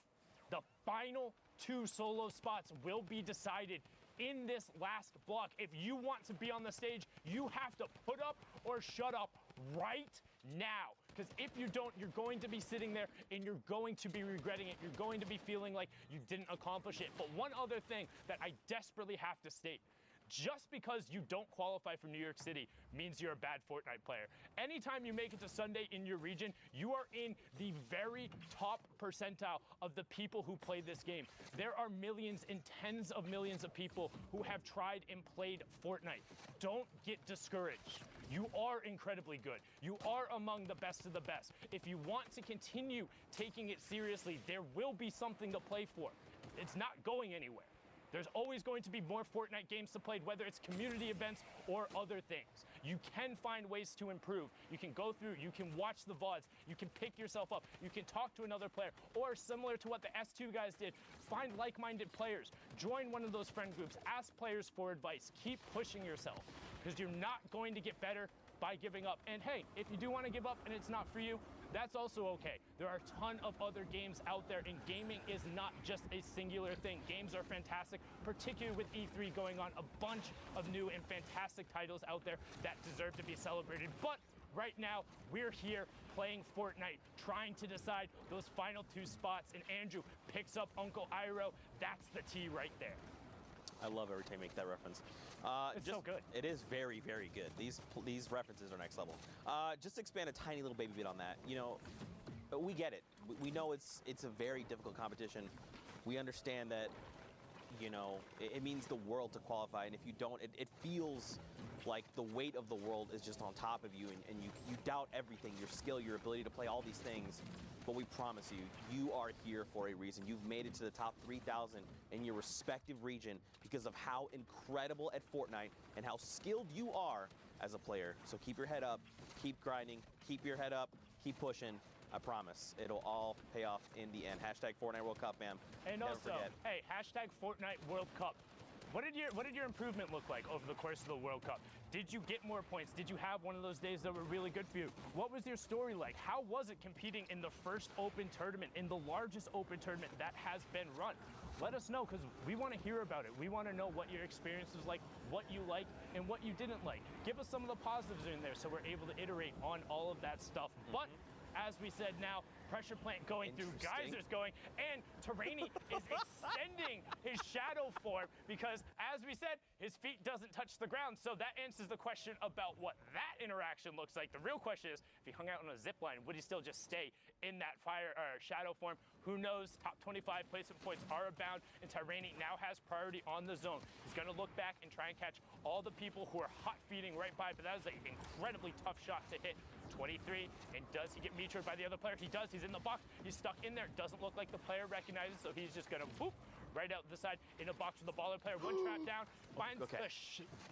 The final 2 solo spots will be decided in this last block. If you want to be on the stage, you have to put up or shut up right now. Because if you don't, you're going to be sitting there and you're going to be regretting it. You're going to be feeling like you didn't accomplish it. But one other thing that I desperately have to state. Just because you don't qualify from New York City means you're a bad Fortnite player. Anytime you make it to Sunday in your region, you are in the very top percentile of the people who play this game. There are millions and tens of millions of people who have tried and played Fortnite. Don't get discouraged. You are incredibly good. You are among the best of the best. If you want to continue taking it seriously, there will be something to play for. It's not going anywhere. There's always going to be more Fortnite games to play, whether it's community events or other things. You can find ways to improve. You can go through, you can watch the VODs, you can pick yourself up, you can talk to another player, or similar to what the S2 guys did, find like-minded players, join one of those friend groups, ask players for advice, keep pushing yourself, because you're not going to get better by giving up. And hey, if you do want to give up and it's not for you, that's also okay. There are a ton of other games out there, and gaming is not just a singular thing. Games are fantastic, particularly with E3 going on, a bunch of new and fantastic titles out there that deserve to be celebrated. But right now, we're here playing Fortnite, trying to decide those final 2 spots, and Andrew picks up Uncle Iroh. That's the T right there. I love every time you make that reference. It's so good. It is very, very good. These references are next level. Just to expand a tiny little baby bit on that. You know, we get it. We know it's a very difficult competition. We understand that, you know, it means the world to qualify, and if you don't, it feels like the weight of the world is just on top of you, and you doubt everything, your skill, your ability to play all these things. But we promise you, you are here for a reason. You've made it to the top 3,000 in your respective region because of how incredible at Fortnite and how skilled you are as a player. So keep your head up, keep grinding, keep your head up, keep pushing. I promise, it'll all pay off in the end. Hashtag Fortnite World Cup, man. And Never also, forget. hey, hashtag Fortnite World Cup. What did your improvement look like over the course of the World Cup? Did you get more points? Did you have one of those days that were really good for you? What was your story like? How was it competing in the first open tournament, in the largest open tournament that has been run? Let us know, because we want to hear about it. We want to know what your experience was like, what you liked, and what you didn't like. Give us some of the positives in there so we're able to iterate on all of that stuff. But as we said now, pressure plant going through, geysers going, and Terrainy is extending his shadow form because, as we said, his feet doesn't touch the ground. So that answers the question about what that interaction looks like. The real question is, if he hung out on a zip line, would he still just stay in that shadow form? Who knows? Top 25 placement points are abound, and Terrainy now has priority on the zone. He's going to look back and try and catch all the people who are hot feeding right by, but that is an incredibly tough shot to hit. 23, and does he get meteored by the other player? He does. He's in the box. He's stuck in there. Doesn't look like the player recognizes, so he's just gonna boop right out the side in a box with the baller player. One trap down, finds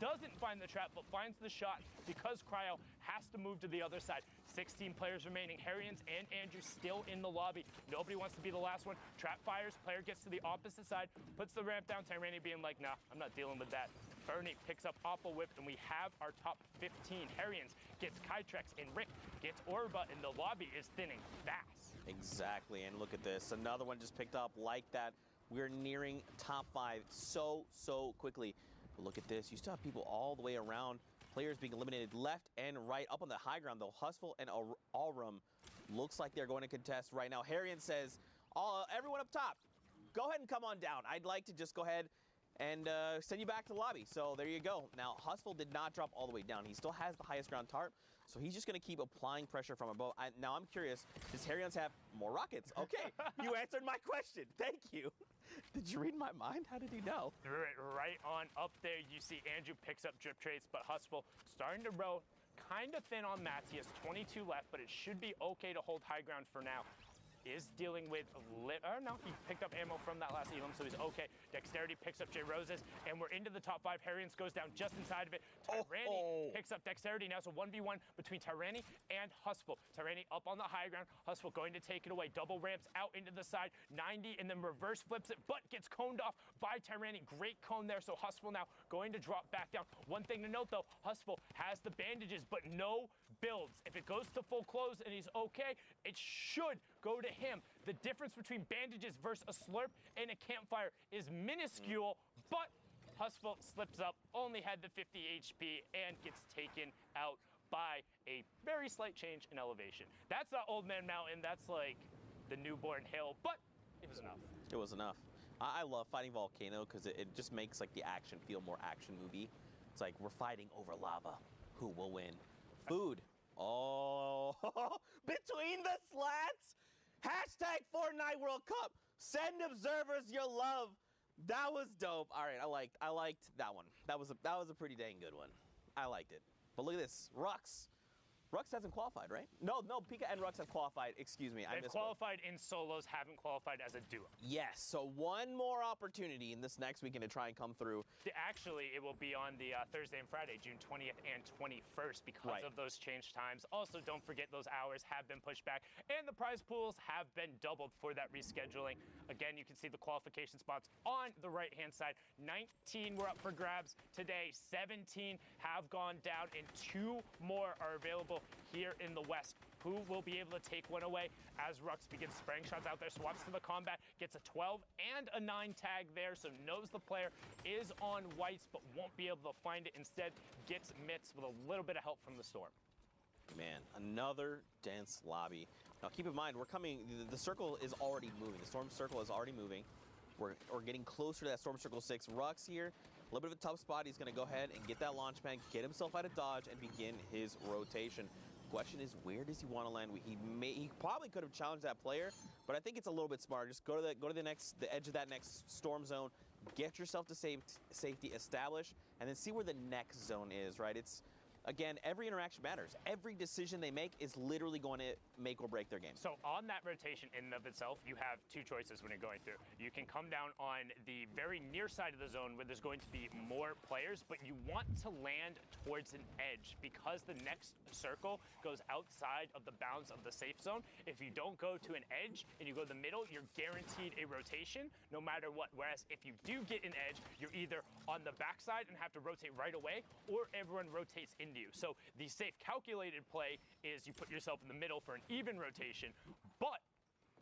doesn't find the trap, but finds the shot because Cryo has to move to the other side. 16 players remaining. Harrians and Andrew still in the lobby. Nobody wants to be the last one. Trap fires. Player gets to the opposite side, puts the ramp down. Tyranny being like, nah, I'm not dealing with that. Bernie picks up Oppo Whip, and we have our top 15. Harrians gets Kytrex, and Rick gets Orba, and the lobby is thinning fast. Exactly, and look at this. Another one just picked up like that. We're nearing top 5 so quickly. But look at this. You still have people all the way around. Players being eliminated left and right. Up on the high ground, though, Hustle and Allrum looks like they're going to contest right now. Harrian says, everyone up top, go ahead and come on down. I'd like to just go ahead and send you back to the lobby. So there you go. Now, Hustle did not drop all the way down. He still has the highest ground tarp, so he's just going to keep applying pressure from above. Now, I'm curious, does Harrians have more rockets? Okay, you answered my question. Thank you. Did you read my mind? How did you know? Right on up there, you see Andrew picks up drip traits, but Hustle starting to row kind of thin on mats. He has 22 left, but it should be okay to hold high ground for now. Is dealing with no, he picked up ammo from that last elim, so he's okay. Dexterity picks up J Roses, and we're into the top 5. Harrians goes down just inside of it. Tyranny picks up Dexterity now, so 1v1 between Tyranny and Hustle. Tyranny up on the high ground. Hustle going to take it away. Double ramps out into the side. 90 and then reverse flips it, but gets coned off by Tyranny. Great cone there, so Hustle now going to drop back down. One thing to note though, Hustle has the bandages, but no builds. If it goes to full close and he's okay, it should go to him. The difference between bandages versus a slurp and a campfire is minuscule, but Hustle slips up, only had the 50 HP, and gets taken out by a very slight change in elevation. That's not Old Man Mountain, that's like the newborn hill, but it was enough. It was enough. I love fighting Volcano because it just makes like the action feel more action movie. It's like we're fighting over lava. Who will win? Food. Oh, between the slats. Hashtag Fortnite World Cup. Send observers your love. That was dope. All right, I liked that one. That was a pretty dang good one. I liked it. But look at this, Rux. Rux hasn't qualified, right? No, Pika and Rux have qualified. Excuse me, I They've misspoke. qualified in solos, haven't qualified as a duo. Yes, so one more opportunity in this next weekend to try and come through. Actually, it will be on the Thursday and Friday, June 20th and 21st, because Right. of those changed times. Also, don't forget those hours have been pushed back, and the prize pools have been doubled for that rescheduling. Again, you can see the qualification spots on the right-hand side. 19 were up for grabs today. 17 have gone down, and 2 more are available here in the West. Who will be able to take one away as Rux begins spraying shots out there, swaps to the combat, gets a 12 and a 9 tag there, so knows the player is on whites but won't be able to find it. Instead, gets mitts with a little bit of help from the Storm. Man, another dense lobby. Now keep in mind, we're coming, the circle is already moving. The Storm circle is already moving. We're getting closer to that Storm Circle 6. Rux here, a little bit of a tough spot. He's gonna go ahead and get that launch pad, get himself out of dodge, and begin his rotation. Question is, where does he want to land? He probably could have challenged that player, but I think it's a little bit smarter. Just go to the edge of that next storm zone, get yourself to safety, establish, and then see where the next zone is. Right? It's again, every interaction matters. Every decision they make is literally going to make or break their game. So on that rotation in and of itself, you have 2 choices when you're going through. You can come down on the very near side of the zone where there's going to be more players, but you want to land towards an edge because the next circle goes outside of the bounds of the safe zone. If you don't go to an edge and you go to the middle, you're guaranteed a rotation no matter what. Whereas if you do get an edge, you're either on the backside and have to rotate right away, or everyone rotates into you. So the safe calculated play is you put yourself in the middle for an even rotation, but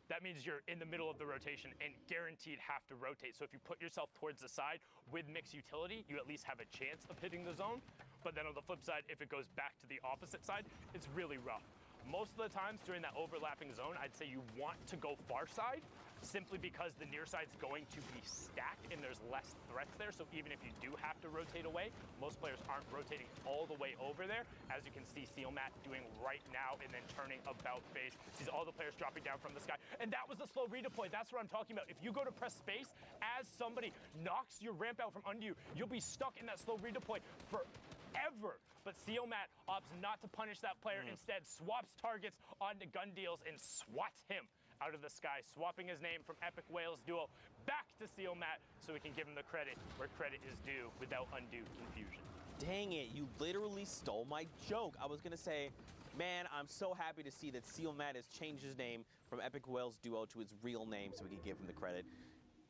that means you're in the middle of the rotation and guaranteed have to rotate. So if you put yourself towards the side with mixed utility, you at least have a chance of hitting the zone. But then on the flip side, if it goes back to the opposite side, it's really rough. Most of the times during that overlapping zone, I'd say you want to go far side simply because the near side's going to be stacked and there's less threats there. So even if you do have to rotate away, most players aren't rotating all the way over there. As you can see Sealmat doing right now and then turning about face. Sees all the players dropping down from the sky. And that was the slow redeploy. That's what I'm talking about. If you go to press space, as somebody knocks your ramp out from under you, you'll be stuck in that slow redeploy forever. But Sealmat opts not to punish that player. Instead, swaps targets onto gun deals and swats him out of the sky, swapping his name from Epic Whales Duo back to Sealmat so we can give him the credit where credit is due without undue confusion. Dang it, you literally stole my joke. I was gonna say, man, I'm so happy to see that Sealmat has changed his name from Epic Whales Duo to his real name so we can give him the credit.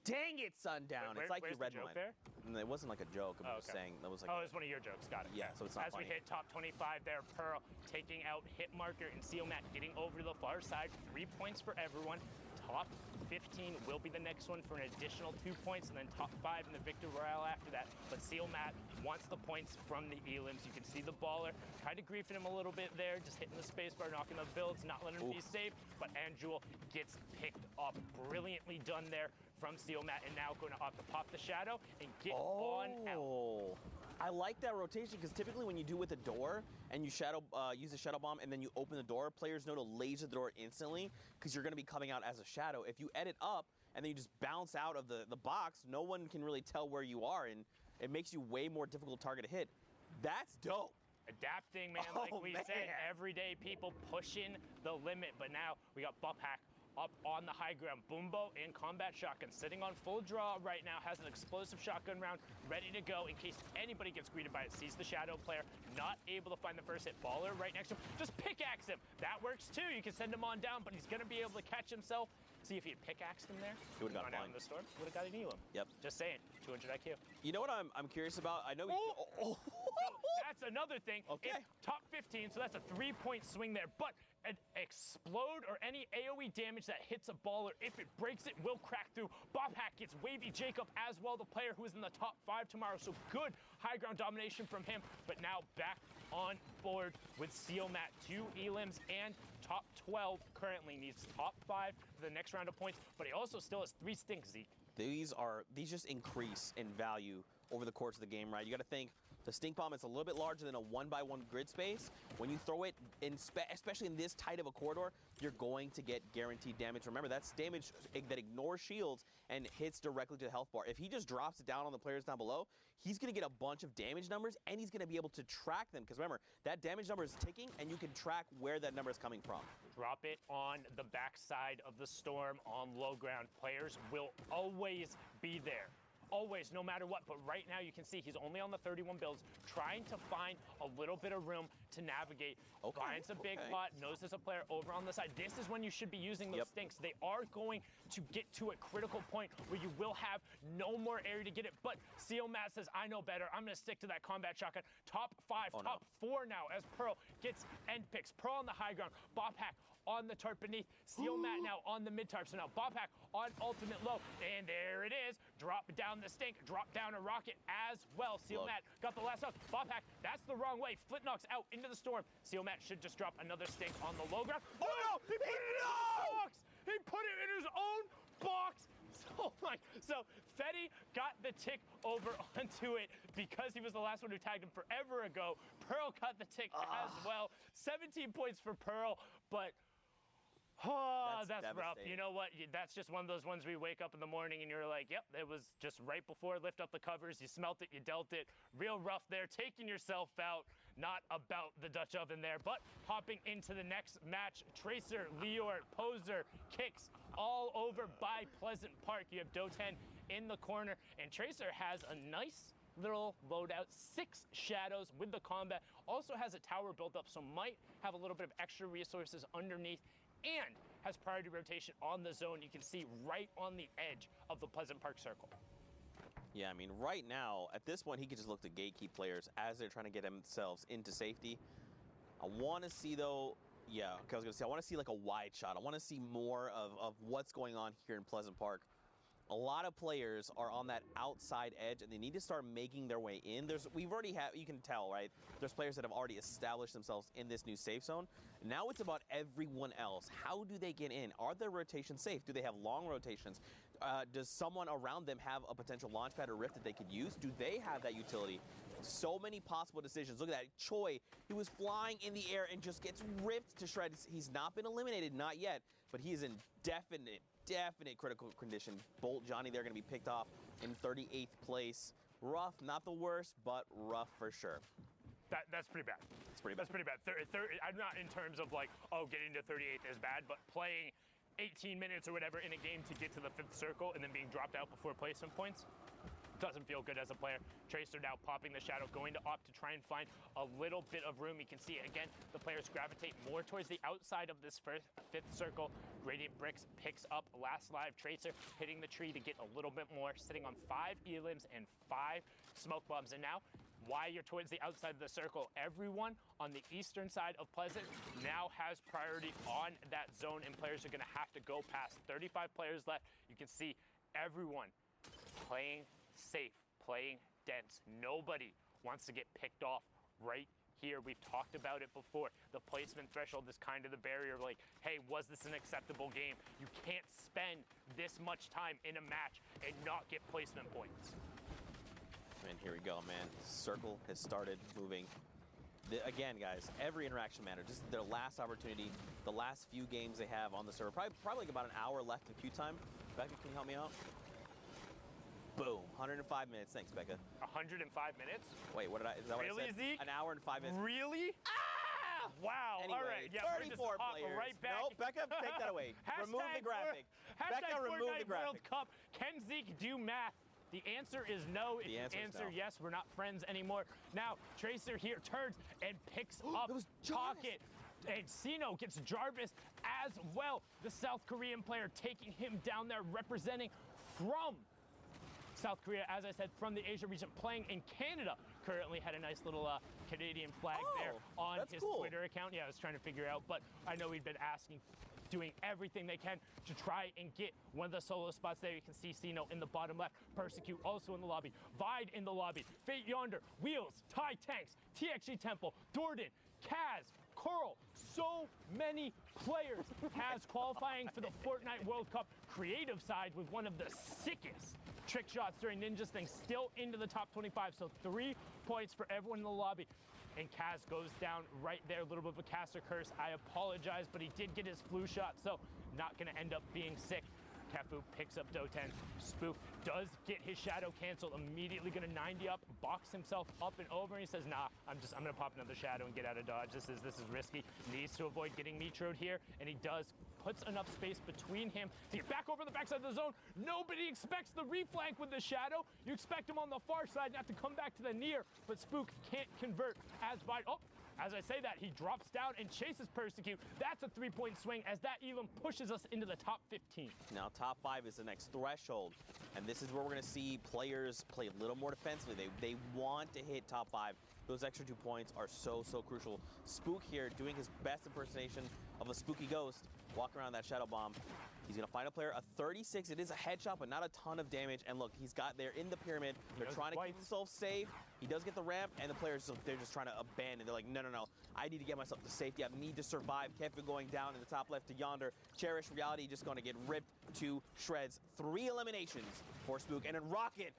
Dang it, Sundown. It's like you read mine. There? It wasn't like a joke. I'm just saying that was like. Oh, it was one of your jokes. Got it. Yeah, so it's not As funny. we hit top 25 there, Pearl taking out hit marker and Sealmat getting over to the far side. 3 points for everyone. Top 15 will be the next one for an additional 2 points, and then top 5 in the Victor Royale after that. But Sealmat wants the points from the elims. You can see the baller kind of griefing him a little bit there, just hitting the spacebar, knocking the builds, not letting him be safe. But Anjul gets picked up. Brilliantly done there from Sealmat, and now going to opt to pop the shadow and get on out. I like that rotation because typically when you do with a door and you use a shadow bomb and then you open the door, players know to laser the door instantly because you're going to be coming out as a shadow. If you edit up and then you just bounce out of the box, no one can really tell where you are, and it makes you way more difficult target to hit. That's dope. Adapting, man, like we said, everyday people pushing the limit. But now we got Buphack up on the high ground. Boombo in combat shotgun, sitting on full draw right now, has an explosive shotgun round ready to go in case anybody gets greeted by it. Sees the shadow player, not able to find the first hit. Baller right next to him, just pickaxe him. That works too. You can send him on down, but he's gonna be able to catch himself. See if he had pickaxed him there. He would've got gone out in the storm. Would've got an elim. Yep. Just saying, 200 IQ. You know what I'm curious about? I know. So that's another thing. Okay. It's top 15, so that's a 3-point swing there. But an explode or any AoE damage that hits a baller, if it breaks it, will crack through. Bobhack gets Wavy Jacob as well, the player who is in the top 5 tomorrow. So good high ground domination from him. But now back on board with Sealmat. 2 elims and top 12 currently. Needs top 5 for the next round of points. But he also still has 3 stinks, Zeke. These just increase in value over the course of the game, right? You got to think the stink bomb is a little bit larger than a 1x1 grid space. When you throw it especially in this tight of a corridor, you're going to get guaranteed damage. Remember, that's damage that ignores shields and hits directly to the health bar. If he just drops it down on the players down below, he's going to get a bunch of damage numbers, and he's going to be able to track them. Because remember, that damage number is ticking, and you can track where that number is coming from. Drop it on the backside of the storm on low ground. Players will always be there. Always, no matter what. But right now you can see he's only on the 31 builds, trying to find a little bit of room to navigate. Okay, Finds a big pot, knows there's a player over on the side. This is when you should be using those stinks. They are going to get to a critical point where you will have no more area to get it. But CO Matt says, I know better. I'm going to stick to that combat shotgun. Top 5, top 4 now as Pearl gets end picks. Pearl on the high ground. Bop hack on the tarp beneath. Seal Matt now on the mid tarp. So now Bop hack on ultimate low. And there it is. Drop down the stink. Drop down a rocket as well. Seal Matt got the last up. Bop hack, that's the wrong way. Flip knocks out into the storm. Seal Matt should just drop another stink on the low ground. Oh no! He put it in his own box! He put it in his own box! So Fetty got the tick over onto it because he was the last one who tagged him forever ago. Pearl got the tick as well. 17 points for Pearl, but that's rough. You know what? That's just one of those ones where you wake up in the morning and you're like, yep, it was just right before lift up the covers. You smelt it, you dealt it. Real rough there, taking yourself out. Not about the Dutch oven there, but hopping into the next match. Tracer, Lior, Poser, Kicks all over by Pleasant Park. You have Doten in the corner, and Tracer has a nice little loadout, 6 shadows with the combat. Also has a tower built up, so might have a little bit of extra resources underneath, and has priority rotation on the zone. You can see right on the edge of the Pleasant Park circle. Yeah, I mean, right now, at this point, he can just look to gatekeep players as they're trying to get themselves into safety. I want to see, though, I was going to say, I want to see like a wide shot. I want to see more of what's going on here in Pleasant Park. A lot of players are on that outside edge, and they need to start making their way in. You can tell, right? There's players that have already established themselves in this new safe zone. Now it's about everyone else. How do they get in? Are their rotations safe? Do they have long rotations? Does someone around them have a potential launchpad or rift that they could use? Do they have that utility? So many possible decisions. Look at that. Choi, he was flying in the air and just gets ripped to shreds. He's not been eliminated, not yet, but he is in definite critical condition. Bolt, Johnny, they're going to be picked off in 38th place. Rough, not the worst, but rough for sure. That's pretty bad. That's pretty bad. I'm not in terms of like, getting to 38th is bad, but playing 18 minutes or whatever in a game to get to the 5th circle and then being dropped out before placement points doesn't feel good as a player. Tracer now popping the shadow, going to opt to try and find a little bit of room. You can see, again, the players gravitate more towards the outside of this 5th circle. Radiant Bricks picks up last live. Tracer hitting the tree to get a little bit more, sitting on 5 elims and 5 smoke bombs. And now, while you're towards the outside of the circle, everyone on the eastern side of Pleasant now has priority on that zone, and players are going to have to go past. 35 players left. You can see everyone playing safe, playing dense. Nobody wants to get picked off right here. We've talked about it before. The placement threshold is kind of the barrier. Like, hey, was this an acceptable game? You can't spend this much time in a match and not get placement points. And here we go, man. Circle has started moving. Again, guys, every interaction matters. This is their last opportunity, the last few games they have on the server. Probably like about an hour left in queue time. Becca, can you help me out? Boom, 105 minutes. Thanks, Becca. 105 minutes? Wait, is that what really, I said? Zeke? An hour and 5 minutes. Really? Ah! Wow. Anyway, all right. Yeah, 34 players. Right back. No, Becca, take that away. Remove the graphic. Becca, remove the graphic. World Cup. Can Zeke do math? The answer is no. The answer is no. Yes. We're not friends anymore. Now, Tracer here turns and picks up Pocket. And Sino gets Jarvis as well. The South Korean player taking him down there, representing from South Korea, as I said, from the Asia region, playing in Canada. Currently had a nice little Canadian flag there on his Twitter account. Yeah, I was trying to figure out, but I know he'd been asking, doing everything they can to try and get one of the solo spots there. You can see Sino in the bottom left, Persecute also in the lobby, Vide in the lobby, Fate Yonder, Wheels, Thai Tanks, TXG Temple, Dorden, Kaz, Coral, so many players has qualifying for the Fortnite World Cup creative side with one of the sickest trick shots during Ninja's thing, still into the top 25. So 3 points for everyone in the lobby. and Kaz goes down right there. A little bit of a caster curse. I apologize, but he did get his flu shot, so not going to end up being sick. Kefu picks up Doten. Spook does get his shadow canceled. Immediately going to 90 up, box himself up and over, and he says, nah, I'm going to pop another shadow and get out of dodge. This is risky. Needs to avoid getting metroed here, and he does. Puts enough space between him to get back over the backside of the zone. Nobody expects the reflank with the shadow. You expect him on the far side not to come back to the near, but Spook can't convert as wide. Oh, as I say that, he drops down and chases Persecute. That's a 3-point swing as that even pushes us into the top 15. Now, top 5 is the next threshold, and this is where we're going to see players play a little more defensively. They want to hit top 5. Those extra 2 points are so crucial. Spook here doing his best impersonation of a spooky ghost, walking around that shadow bomb. He's going to find a player, a 36. It is a headshot, but not a ton of damage. And look, he's got there in the pyramid. They're trying to keep himself safe. He does get the ramp, and the players, they're just trying to abandon. They're like, no. I need to get myself to safety. I need to survive. Kefu going down in the top left to Yonder. Cherish Reality just going to get ripped to shreds. 3 eliminations for Spook. And then Rocket,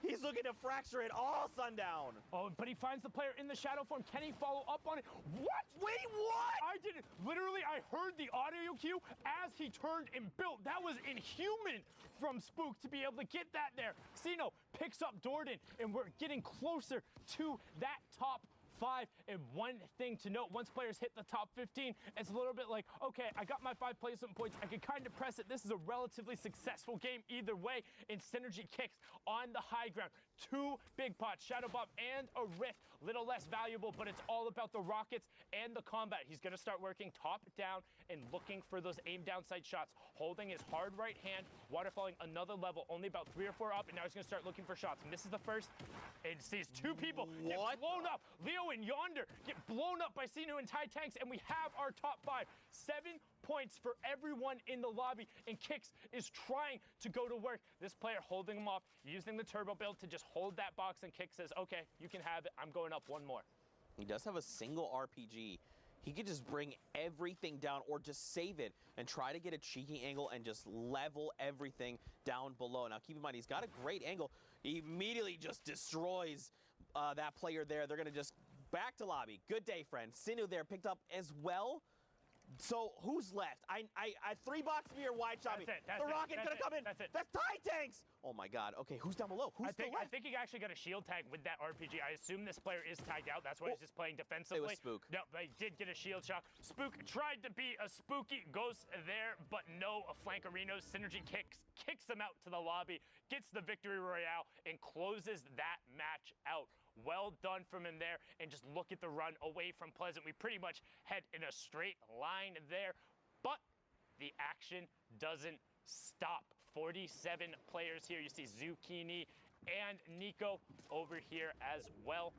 he's looking to fracture it all Sundown. Oh, but he finds the player in the shadow form. Can he follow up on it? What? Wait, what? I didn't. Literally, I heard the audio cue as he turned and built. That was inhuman from Spook to be able to get that there. Sino picks up Jordan, and we're getting closer to that top 5. And one thing to note, once players hit the top 15, it's a little bit like, okay, I got my 5 placement points. I can kind of press it. This is a relatively successful game either way. And Synergy kicks on the high ground. 2 big pots, Shadow Bomb and a Rift. Little less valuable, but it's all about the rockets and the combat. He's going to start working top down and looking for those aim down sight shots. Holding his hard right hand, waterfalling another level, only about 3 or 4 up, and now he's going to start looking for shots. And this is the first, and sees 2 people get blown up. Leo and Yonder get blown up by Sinu and Tai Tanks, and we have our top 5. 7 points for everyone in the lobby, and Kix is trying to go to work. This player holding him off, using the turbo build to just hold that box, and Kix says, okay, you can have it. I'm going up 1 more. He does have a single RPG. He could just bring everything down or just save it and try to get a cheeky angle and just level everything down below. Now, keep in mind, he's got a great angle. He immediately just destroys that player there. They're going to just back to lobby. Good day, friend. Sinu there picked up as well. So who's left? I 3 box beer wide shot. The Rocket gonna come in. That's Tai Tanks. Oh my God. Okay, who's down below? Who's still left? I think he actually got a shield tag with that RPG. I assume this player is tagged out. That's why he's just playing defensively. It was Spook. No, but he did get a shield shot. Spook tried to be a spooky ghost there, but no. A Flankerino Synergy kicks him out to the lobby, gets the victory royale, and closes that match out. Well done from him there, and just look at the run away from Pleasant. We pretty much head in a straight line there, but the action doesn't stop. 47 players here. You see Zucchini and Nico over here as well.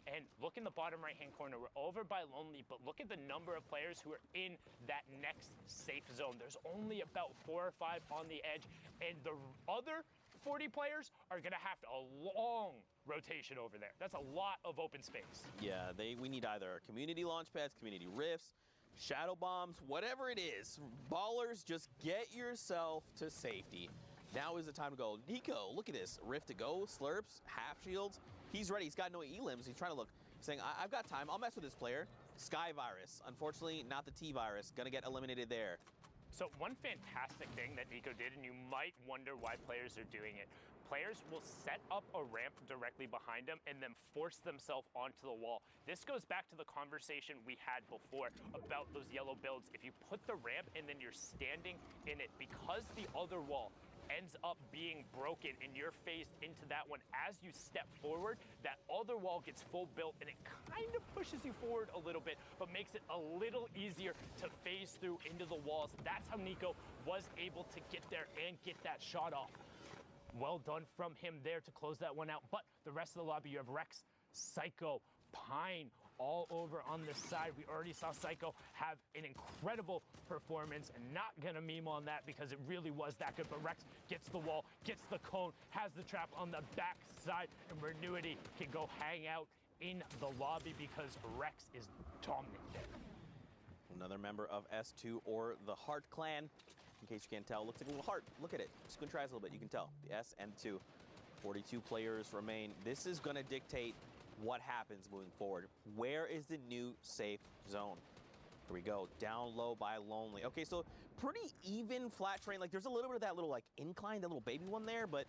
And look in the bottom right-hand corner. We're over by Lonely, but look at the number of players who are in that next safe zone. There's only about 4 or 5 on the edge, and the other 40 players are going to have a long rotation over there. That's a lot of open space. Yeah, we need either community launch pads, community rifts, shadow bombs, whatever it is. Ballers, just get yourself to safety. Now is the time to go. Nico, look at this. Rift to go, slurps, half shields. He's ready. He's got no elims. He's trying to look. He's saying, I've got time. I'll mess with this player. Sky Virus. Unfortunately, not the T Virus. Gonna get eliminated there. So one fantastic thing that Nico did, and you might wonder why players are doing it. Players will set up a ramp directly behind them and then force themselves onto the wall. This goes back to the conversation we had before about those yellow builds. If you put the ramp and then you're standing in it, because the other wall ends up being broken and you're phased into that one, as you step forward, that other wall gets full built and it kind of pushes you forward a little bit, but makes it a little easier to phase through into the walls. That's how Nico was able to get there and get that shot off. Well done from him there to close that one out. But the rest of the lobby, you have Rex, Psycho, Pine, all over on the side. We already saw Psycho have an incredible performance, and not gonna meme on that because it really was that good. But Rex gets the wall, gets the cone, has the trap on the back side, and Renuity can go hang out in the lobby because Rex is dominant there. Another member of S2 or the Heart Clan. In case you can't tell, looks like a little heart. Look at it. Just contrast a little bit. You can tell. The S and 2. 42 players remain. This is going to dictate what happens moving forward. Where is the new safe zone? Here we go, down low by Lonely. Okay, so pretty even flat terrain. Like there's a little bit of that little like incline, that little baby one there, but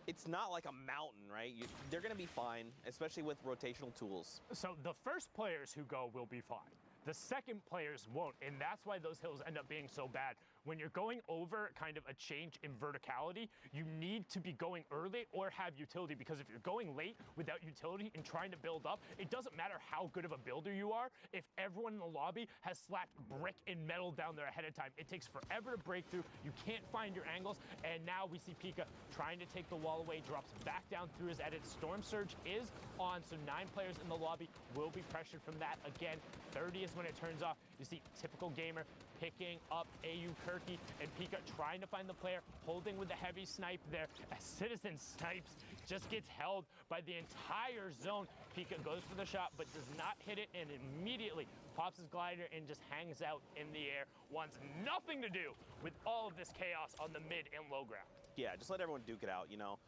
it's not like a mountain, right? They're gonna be fine, especially with rotational tools. So the first players who go will be fine. The second players won't, and that's why those hills end up being so bad. When you're going over kind of a change in verticality, you need to be going early or have utility, because if you're going late without utility and trying to build up, it doesn't matter how good of a builder you are. If everyone in the lobby has slapped brick and metal down there ahead of time, it takes forever to break through. You can't find your angles, and now we see Pika trying to take the wall away, drops back down through his edit. Storm Surge is on, so 9 players in the lobby will be pressured from that. Again, 30 is when it turns off. You see typical gamer picking up Ayyy Kirky, and Pika trying to find the player, holding with the heavy snipe there. As Citizen snipes, just gets held by the entire zone. Pika goes for the shot, but does not hit it, and immediately pops his glider and just hangs out in the air. Wants nothing to do with all of this chaos on the mid and low ground. Yeah, just let everyone duke it out, you know.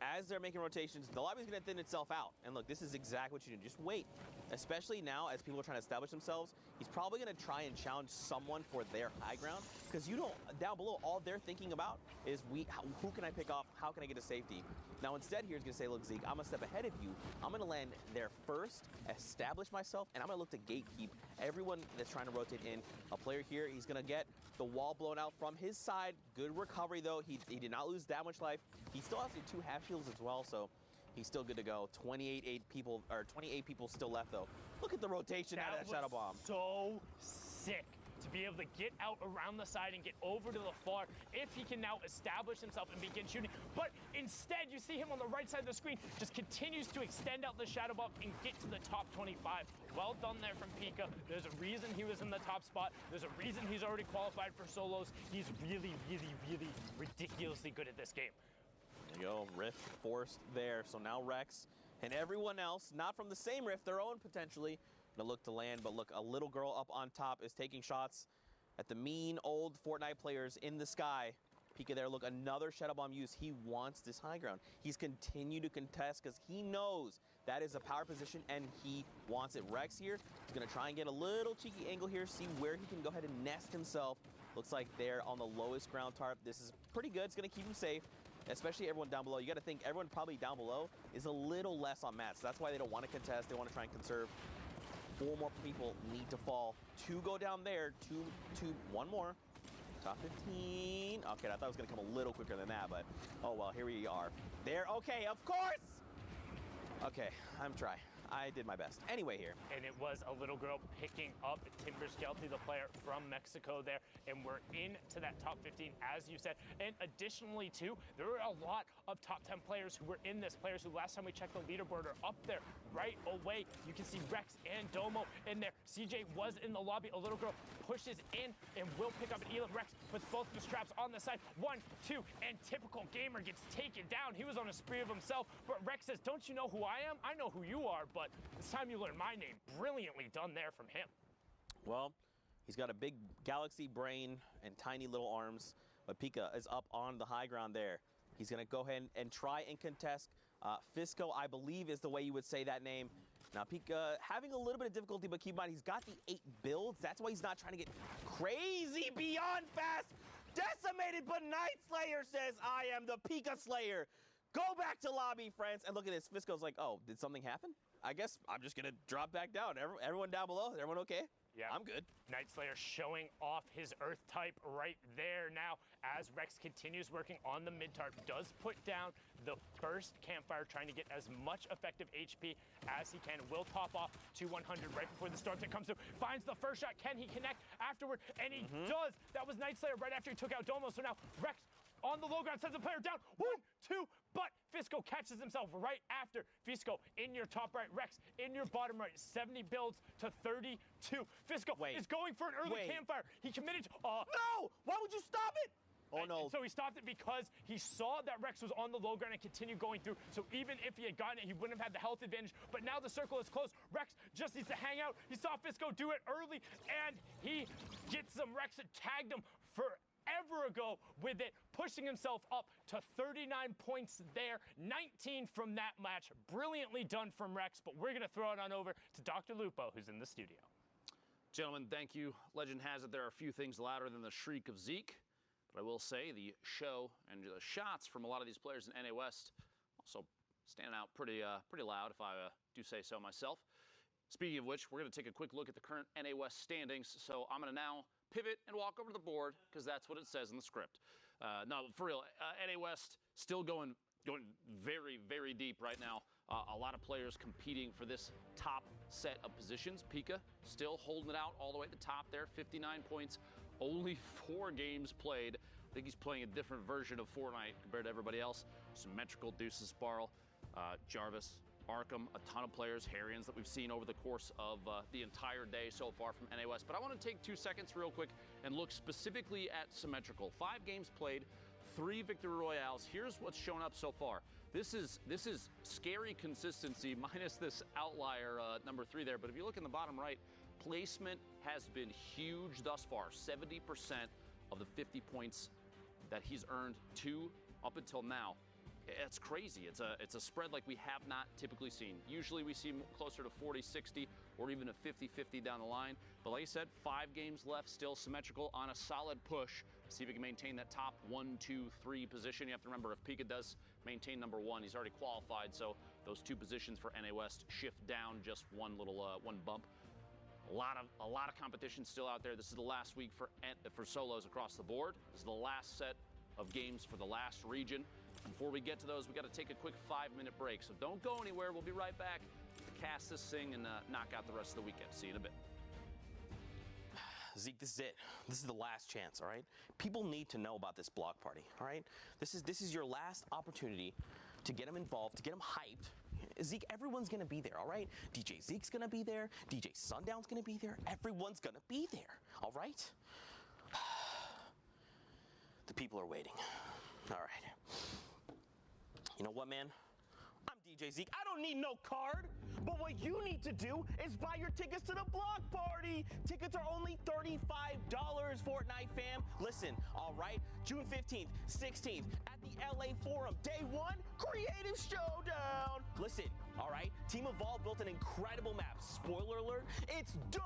As they're making rotations, the lobby's gonna thin itself out. And look, this is exactly what you do. Just wait. Especially now, as people are trying to establish themselves, he's probably gonna try and challenge someone for their high ground. Because you don't, down below, all they're thinking about is who can I pick off? How can I get a safety? Now instead here, he's gonna say, look, Zeke, I'm gonna step ahead of you. I'm gonna land there first, establish myself, and I'm gonna look to gatekeep everyone that's trying to rotate in. A player here, he's gonna get the wall blown out from his side. Good recovery though. He did not lose that much life. He still has the 2 half shields as well, so he's still good to go. 28 people still left though. Look at the rotation out of that shadow bomb. So sick to be able to get out around the side and get over to the far if he can now establish himself and begin shooting. But instead, you see him on the right side of the screen, just continues to extend out the shadow bomb and get to the top 25. Well done there from Pika. There's a reason he was in the top spot. There's a reason he's already qualified for solos. He's really, really, really ridiculously good at this game. There you go, Rift forced there. So now Rex and everyone else, not from the same Rift, their own potentially, gonna look to land. But look, a little girl up on top is taking shots at the mean old Fortnite players in the sky. Pika there, look, another shadow bomb use. He wants this high ground. He's continued to contest because he knows that is a power position and he wants it. Rex here is gonna try and get a little cheeky angle here, see where he can go ahead and nest himself. Looks like they're on the lowest ground tarp. This is pretty good, it's gonna keep him safe. Especially everyone down below. You got to think everyone probably down below is a little less on mats. That's why they don't want to contest. They want to try and conserve. 4 more people need to fall. 2 go down there. 1 more. Top 15. Okay, I thought it was going to come a little quicker than that, but oh well, here we are. There. Okay, of course. Okay, I'm trying. I did my best. Anyway here. And it was a little girl picking up Timber Skelty, the player from Mexico there. And we're into that top 15, as you said. And additionally, too, there were a lot of top 10 players who were in this. Players who last time we checked the leaderboard are up there right away. You can see Rex and Domo in there. CJ was in the lobby. A little girl pushes in and will pick up an Elam. Rex puts both the straps on the side. 1, 2, and typical gamer gets taken down. He was on a spree of himself. But Rex says, don't you know who I am? I know who you are, but it's time you learn my name. Brilliantly done there from him. Well, he's got a big galaxy brain and tiny little arms, but Pika is up on the high ground there. He's going to go ahead and try and contest. Fisco, I believe, is the way you would say that name. Now, Pika having a little bit of difficulty, but keep in mind, he's got the 8 builds. That's why he's not trying to get crazy beyond fast. Decimated, but Night Slayer says, I am the Pika Slayer. Go back to lobby, friends. And look at this. Fisco's like, oh, did something happen? I guess I'm just going to drop back down. Everyone down below, is everyone okay? Yeah, I'm good. Night Slayer showing off his Earth type right there now as Rex continues working on the mid-tarp, does put down the first campfire, trying to get as much effective HP as he can. Will top off to 100 right before the storm that comes through. Finds the first shot. Can he connect afterward? And he does. That was Night Slayer right after he took out Domo. So now Rex on the low ground sends a player down. 1, 2, but Fisco catches himself right after. Fisco in your top right, Rex in your bottom right. 70 builds to 32. Fisco is going for an early campfire. He committed to, no! Why would you stop it? Oh no. So he stopped it because he saw that Rex was on the low ground and continued going through. So even if he had gotten it, he wouldn't have had the health advantage. But now the circle is closed. Rex just needs to hang out. He saw Fisco do it early, and he gets him. Rex tagged him for forever ago with it, pushing himself up to 39 points there, 19 from that match. Brilliantly done from Rex, but we're going to throw it on over to Dr. Lupo, who's in the studio. Gentlemen, thank you. Legend has it there are a few things louder than the shriek of Zeke, but I will say the show and the shots from a lot of these players in NA West also standing out pretty loud, if I do say so myself. Speaking of which, we're going to take a quick look at the current NA West standings, so I'm going to now pivot and walk over to the board because that's what it says in the script. No, for real, NA West still going very, very deep right now. A lot of players competing for this top set of positions. Pika still holding it out all the way at the top there, 59 points, only 4 games played. I think he's playing a different version of Fortnite compared to everybody else. Symmetrical, Deuces, Sparl, Jarvis, Arkham, a ton of players, Harrians that we've seen over the course of the entire day so far from NA West. But I want to take 2 seconds real quick and look specifically at Symmetrical. 5 games played, 3 victory royales. Here's what's shown up so far. This is scary consistency minus this outlier number 3 there. But if you look in the bottom right, placement has been huge thus far. 70% of the 50 points that he's earned up until now. It's crazy. It's a spread like we have not typically seen. Usually we see closer to 40-60 or even a 50-50 down the line. But like I said, 5 games left, still Symmetrical on a solid push. See if he can maintain that top 1, 2, 3 position. You have to remember, if Pika does maintain number 1, he's already qualified. So those 2 positions for NA West shift down just one bump. A lot of competition still out there. This is the last week for solos across the board. This is the last set of games for the last region. Before we get to those, we got to take a quick 5-minute break. So don't go anywhere. We'll be right back to cast this thing and knock out the rest of the weekend. See you in a bit. Zeke, this is it. This is the last chance, all right? People need to know about this block party, all right? This is your last opportunity to get them involved, to get them hyped. Zeke, everyone's going to be there, all right? DJ Zeke's going to be there. DJ Sundown's going to be there. Everyone's going to be there, all right? The people are waiting. All right. You know what, man? I'm DJ Zeke. I don't need no card. But what you need to do is buy your tickets to the block party. Tickets are only $35, Fortnite fam. Listen, all right, June 15th, 16th at the LA Forum. Day 1, Creative Showdown. Listen, all right, Team Evolve built an incredible map. Spoiler alert, it's dope.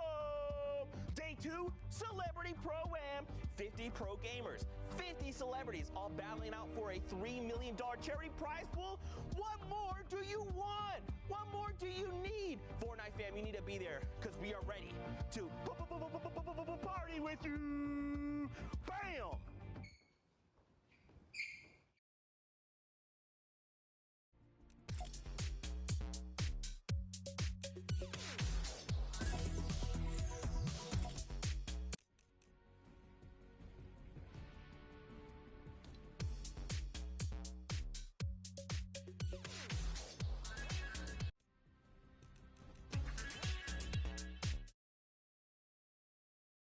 Day 2, Celebrity Pro-Am. 50 pro gamers, 50 celebrities, all battling out for a $3 million charity prize pool. What more do you want? What more do you need? Fortnite fam, you need to be there because we are ready to party with you. Bam!